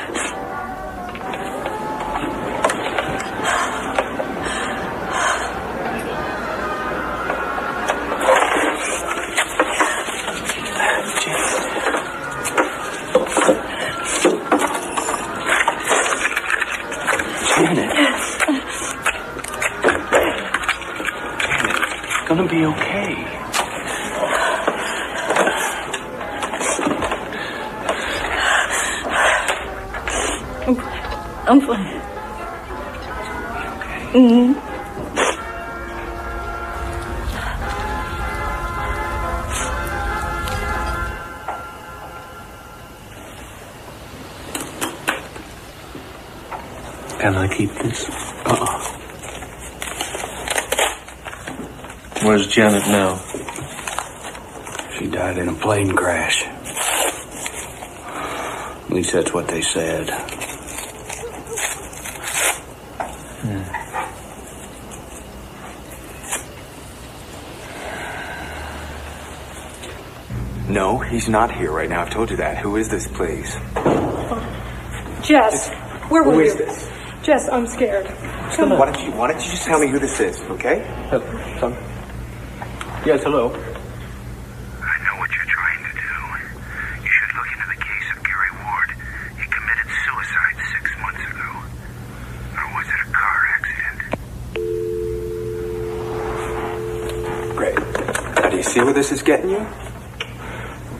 Gonna be okay. I'm fine. Okay. Mm-hmm. Can I keep this? Where's Janet now? She died in a plane crash. At least that's what they said. No, he's not here right now. I've told you that. Who is this, please? Jess, where were you? Who is this? Jess, I'm scared. Come on. Why don't you just tell me who this is, okay? Son. Yes, hello. I know what you're trying to do. You should look into the case of Gary Ward. He committed suicide 6 months ago. Or was it a car accident? Great. Now, do you see where this is getting you?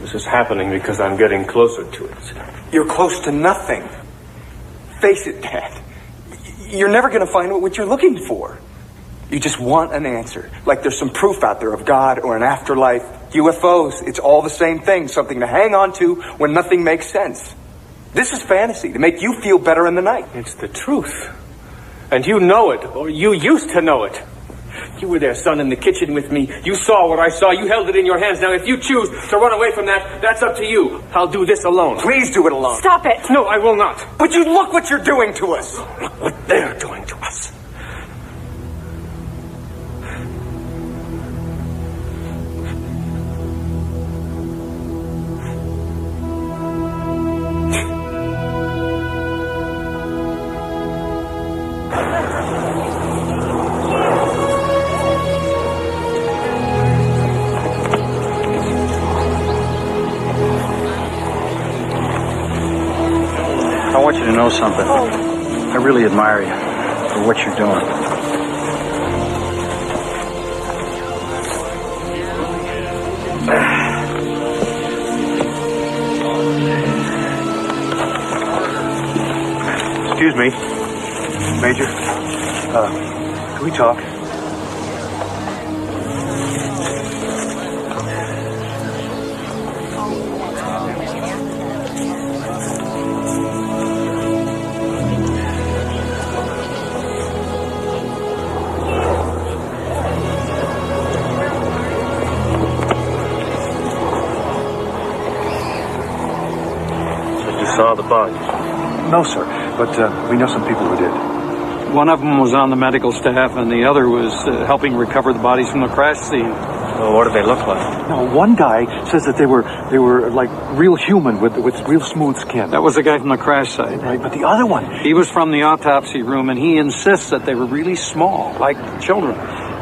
This is happening because I'm getting closer to it. You're close to nothing. Face it, Dad. You're never going to find what you're looking for. You just want an answer. Like there's some proof out there of God or an afterlife. UFOs, it's all the same thing. Something to hang on to when nothing makes sense. This is fantasy to make you feel better in the night. It's the truth. And you know it, or you used to know it. You were there, son, in the kitchen with me. You saw what I saw. You held it in your hands. Now, if you choose to run away from that, that's up to you. I'll do this alone. Please do it alone. Stop it. No, I will not. But you look what you're doing to us. Look what they're doing to us. I want you to know something. I really admire you for what you're doing. Excuse me, Major. Can we talk? Saw the bodies? No, sir, but we know some people who did. One of them was on the medical staff, and the other was helping recover the bodies from the crash scene. Well, what did they look like? No, one guy says that they were like real human with real smooth skin. That was the guy from the crash site. Right, but the other one... He was from the autopsy room, and he insists that they were really small, like children,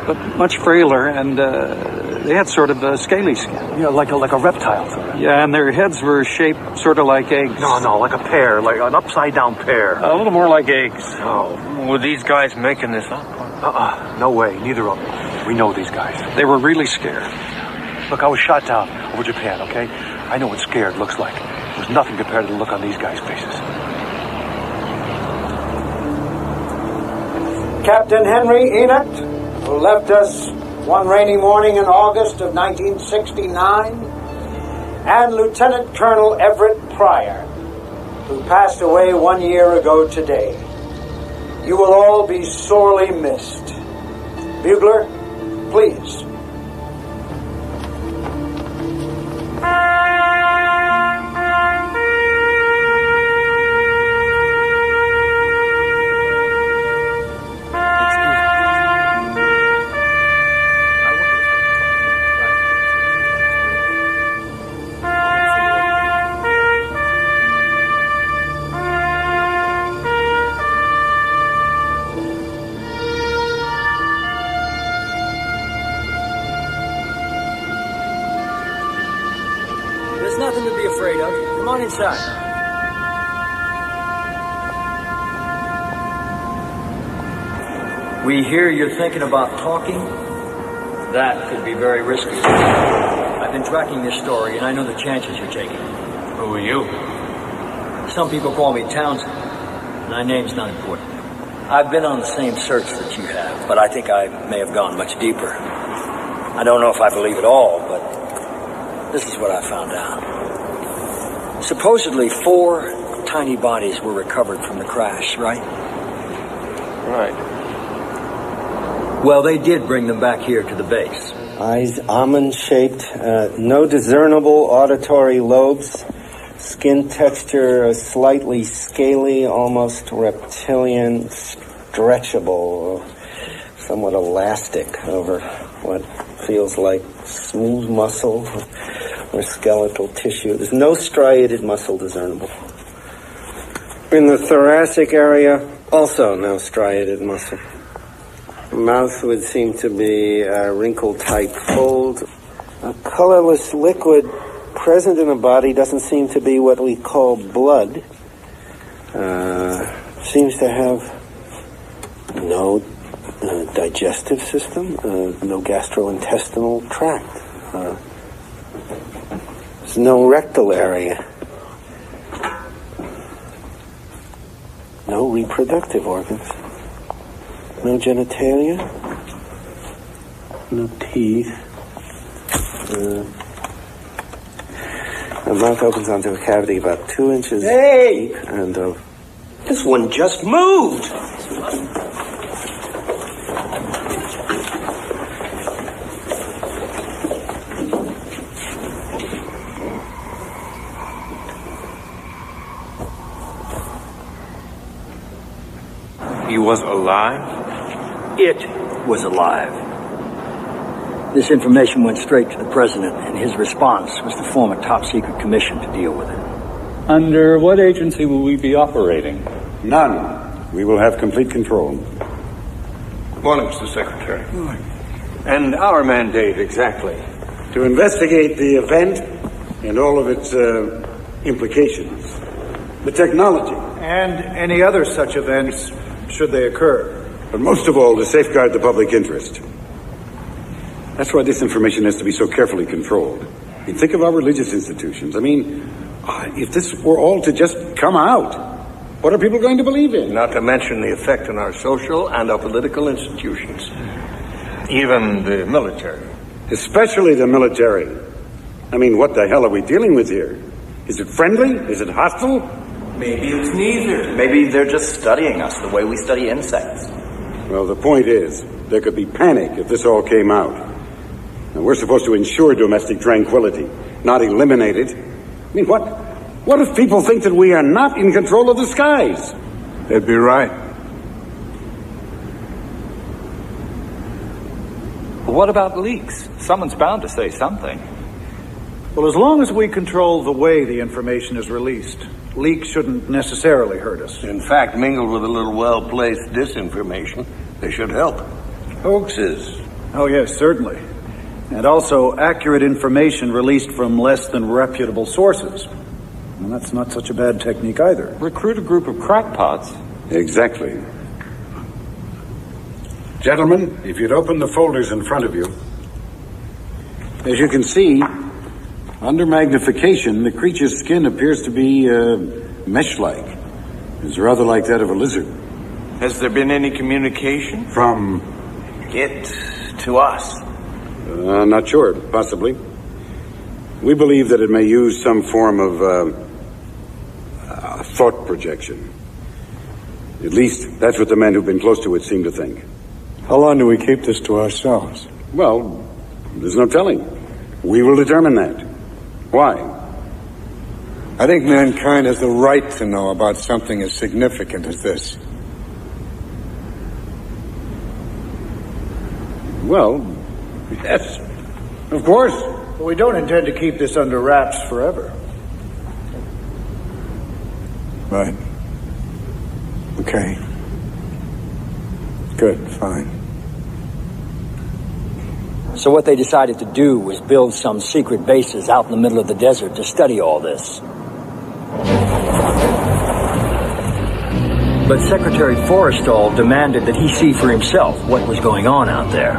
but much frailer, and they had sort of scaly skin. Yeah, like a reptile sort of. Yeah, and their heads were shaped sort of like eggs. No, like a pear, like an upside-down pear. A little more like eggs. Oh, were these guys making this up? No way, neither of them. We know these guys. They were really scared. Look, I was shot down over Japan, okay? I know what scared looks like. There's nothing compared to the look on these guys' faces. Captain Henry Enoch, who left us one rainy morning in August of 1969, and Lieutenant Colonel Everett Pryor, who passed away 1 year ago today. You will all be sorely missed. Bugler, please. Nothing to be afraid of. Come on inside. We hear you're thinking about talking. That could be very risky. I've been tracking this story, and I know the chances you're taking. Who are you? Some people call me Townsend. My name's not important. I've been on the same search that you have, but I think I may have gone much deeper. I don't know if I believe it all, but this is what I found out. Supposedly 4 tiny bodies were recovered from the crash, right? Right. Well, they did bring them back here to the base. Eyes almond-shaped, no discernible auditory lobes, skin texture slightly scaly, almost reptilian, stretchable, somewhat elastic over what feels like smooth muscle. or skeletal tissue. There's no striated muscle discernible. In the thoracic area, also no striated muscle. The mouth would seem to be a wrinkle-type fold. A colorless liquid present in the body doesn't seem to be what we call blood. Seems to have no digestive system, no gastrointestinal tract. There's no rectal area. No reproductive organs. No genitalia. No teeth. The mouth opens onto a cavity about 2 inches deep and This one just moved! He was alive? It was alive. This information went straight to the president, and his response was to form a top-secret commission to deal with it. Under what agency will we be operating? None. We will have complete control. Morning, Mr. Secretary. And our mandate, exactly? To investigate the event and all of its implications. The technology. And any other such events, should they occur. But most of all, to safeguard the public interest. That's why this information has to be so carefully controlled. I mean, think of our religious institutions. I mean, if this were all to just come out, what are people going to believe in? Not to mention the effect on our social and our political institutions. Even the military. Especially the military. I mean, what the hell are we dealing with here? Is it friendly? Is it hostile? Maybe it's neither. Maybe they're just studying us the way we study insects. Well, the point is, there could be panic if this all came out. Now, we're supposed to ensure domestic tranquility, not eliminate it. I mean, what if people think that we are not in control of the skies? They'd be right. What about leaks? Someone's bound to say something. Well, as long as we control the way the information is released, leaks shouldn't necessarily hurt us. In fact, mingled with a little well-placed disinformation, they should help. Hoaxes. Oh, yes, certainly. And also accurate information released from less than reputable sources. And that's not such a bad technique either. Recruit a group of crackpots. Exactly. Gentlemen, if you'd open the folders in front of you. As you can see, under magnification, the creature's skin appears to be mesh-like. It's rather like that of a lizard. Has there been any communication? From it to us? Not sure. Possibly. We believe that it may use some form of thought projection. At least, that's what the men who've been close to it seem to think. How long do we keep this to ourselves? Well, there's no telling. We will determine that. Why? I think mankind has the right to know about something as significant as this. Well, yes, of course. But we don't intend to keep this under wraps forever. Right. Okay. Good, fine. So what they decided to do was build some secret bases out in the middle of the desert to study all this. But Secretary Forrestal demanded that he see for himself what was going on out there.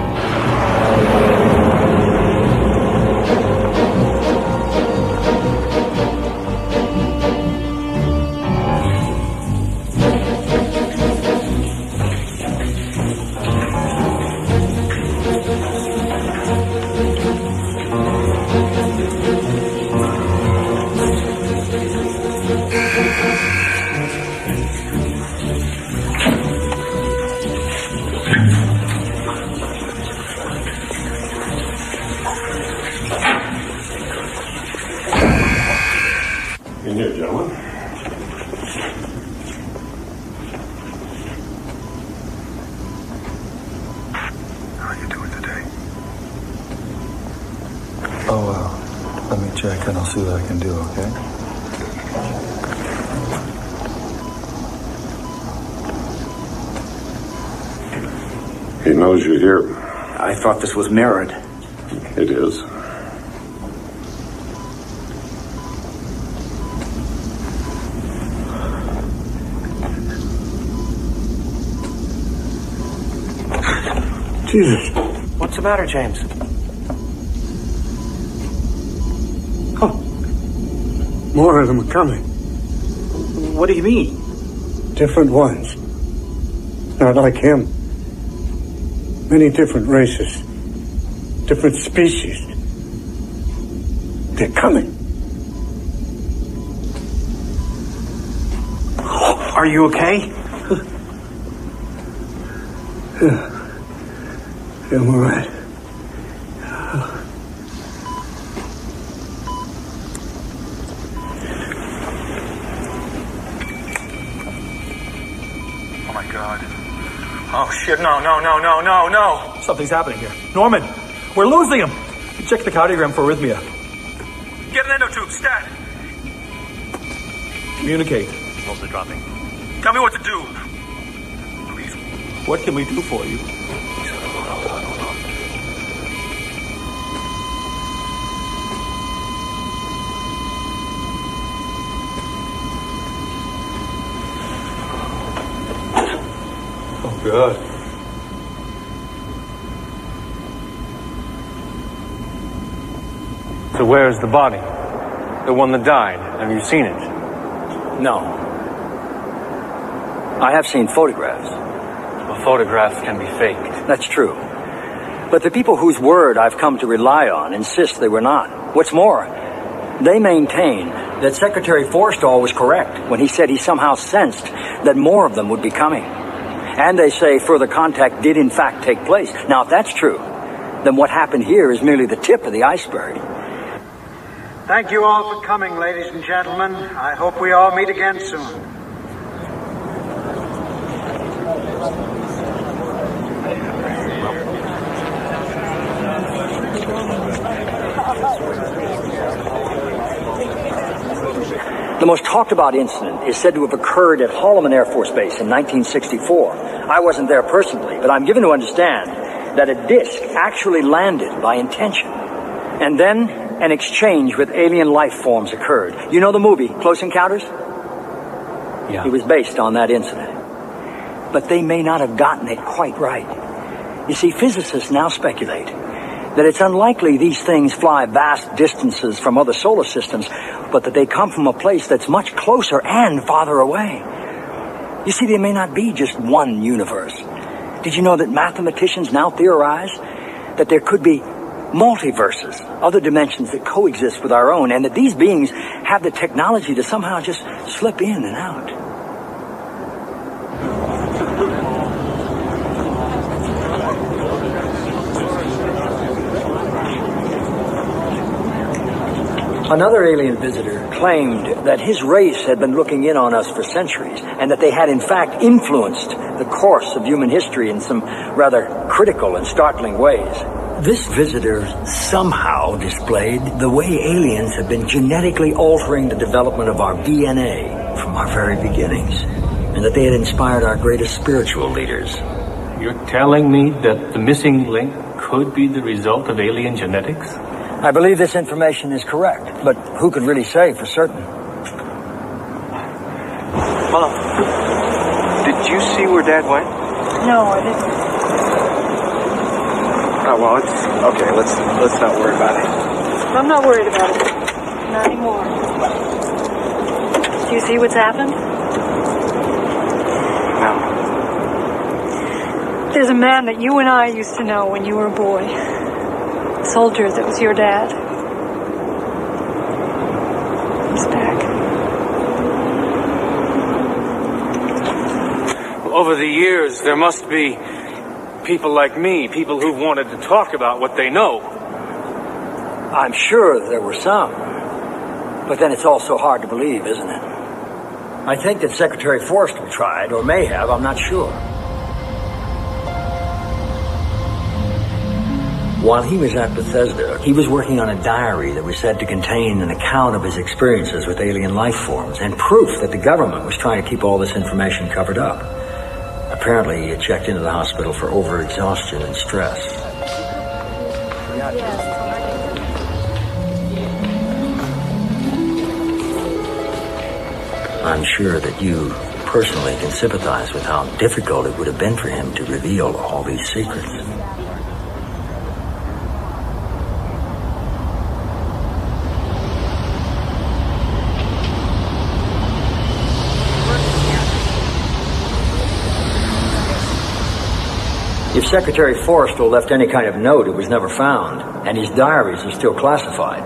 In here, gentlemen. How are you doing today? Let me check and I'll see what I can do, okay? He knows you're here. I thought this was mirrored. It is. Jesus. What's the matter, James? More of them are coming. What do you mean? Different ones. Not like him. Many different races. Different species. They're coming. Are you okay? Yeah. I'm all right. Oh my God. Oh shit, no. Something's happening here. Norman, we're losing him. Check the cardiogram for arrhythmia. Get an endotube, stat. Communicate. Mostly dropping. Tell me what to do. Please. What can we do for you? Good. So where's the body? The one that died. Have you seen it? No. I have seen photographs. Well, photographs can be faked. That's true. But the people whose word I've come to rely on insist they were not. What's more, they maintain that Secretary Forstall was correct when he said he somehow sensed that more of them would be coming. And they say further contact did in fact take place. Now, if that's true, then what happened here is merely the tip of the iceberg. Thank you all for coming, ladies and gentlemen. I hope we all meet again soon. The most talked about incident is said to have occurred at Holloman Air Force Base in 1964. I wasn't there personally, but I'm given to understand that a disc actually landed by intention. And then an exchange with alien life forms occurred. You know the movie, Close Encounters? Yeah. It was based on that incident. But they may not have gotten it quite right. You see, physicists now speculate that it's unlikely these things fly vast distances from other solar systems, but that they come from a place that's much closer and farther away. You see, there may not be just one universe. Did you know that mathematicians now theorize that there could be multiverses, other dimensions that coexist with our own, and that these beings have the technology to somehow just slip in and out? Another alien visitor claimed that his race had been looking in on us for centuries, and that they had in fact influenced the course of human history in some rather critical and startling ways. This visitor somehow displayed the way aliens have been genetically altering the development of our DNA from our very beginnings, and that they had inspired our greatest spiritual leaders. You're telling me that the missing link could be the result of alien genetics? I believe this information is correct, but who could really say for certain? Mom, did you see where Dad went? No, I didn't. Oh, well, it's okay. Let's not worry about it. I'm not worried about it. Not anymore. Do you see what's happened? No. There's a man that you and I used to know when you were a boy. Soldier that was your dad. He's back. Over the years, there must be people like me, people who've wanted to talk about what they know. I'm sure there were some. But then it's also hard to believe, isn't it? I think that Secretary Forstall tried, or may have, I'm not sure. While he was at Bethesda, he was working on a diary that was said to contain an account of his experiences with alien life forms and proof that the government was trying to keep all this information covered up. Apparently, he had checked into the hospital for overexhaustion and stress. I'm sure that you personally can sympathize with how difficult it would have been for him to reveal all these secrets. If Secretary Forrestal left any kind of note, it was never found, and his diaries are still classified.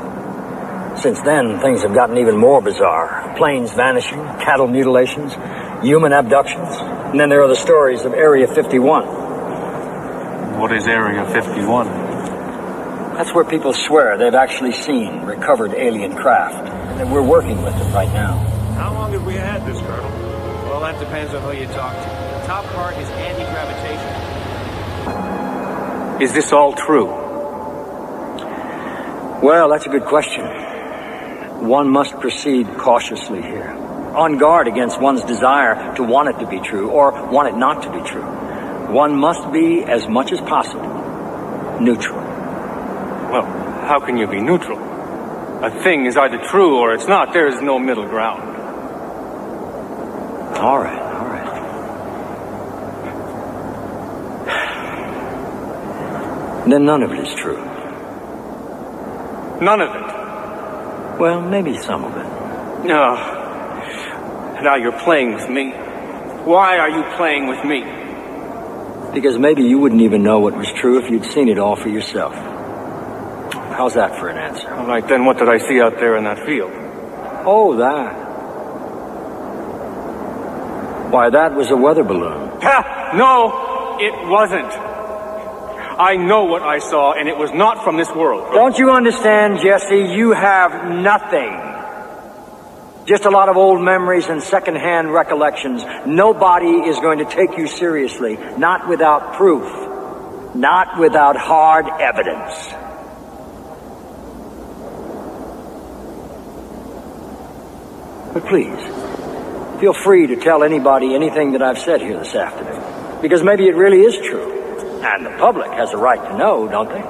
Since then, things have gotten even more bizarre. Planes vanishing, cattle mutilations, human abductions, and then there are the stories of Area 51. What is Area 51? That's where people swear they've actually seen recovered alien craft, and that we're working with them right now. How long have we had this, Colonel? Well, that depends on who you talk to. The top part is anti-gravitation. Is this all true? Well, that's a good question. One must proceed cautiously here, on guard against one's desire to want it to be true or want it not to be true. One must be, as much as possible, neutral. Well, how can you be neutral? A thing is either true or it's not. There is no middle ground. All right. Then none of it is true. None of it? Well, maybe some of it. No. Now you're playing with me. Why are you playing with me? Because maybe you wouldn't even know what was true if you'd seen it all for yourself. How's that for an answer? All right, then what did I see out there in that field? Oh, that. Why, that was a weather balloon. Ha! No, it wasn't. I know what I saw, and it was not from this world. Don't you understand, Jesse? You have nothing. Just a lot of old memories and secondhand recollections. Nobody is going to take you seriously. Not without proof. Not without hard evidence. But please, feel free to tell anybody anything that I've said here this afternoon. Because maybe it really is true. And the public has a right to know, don't they?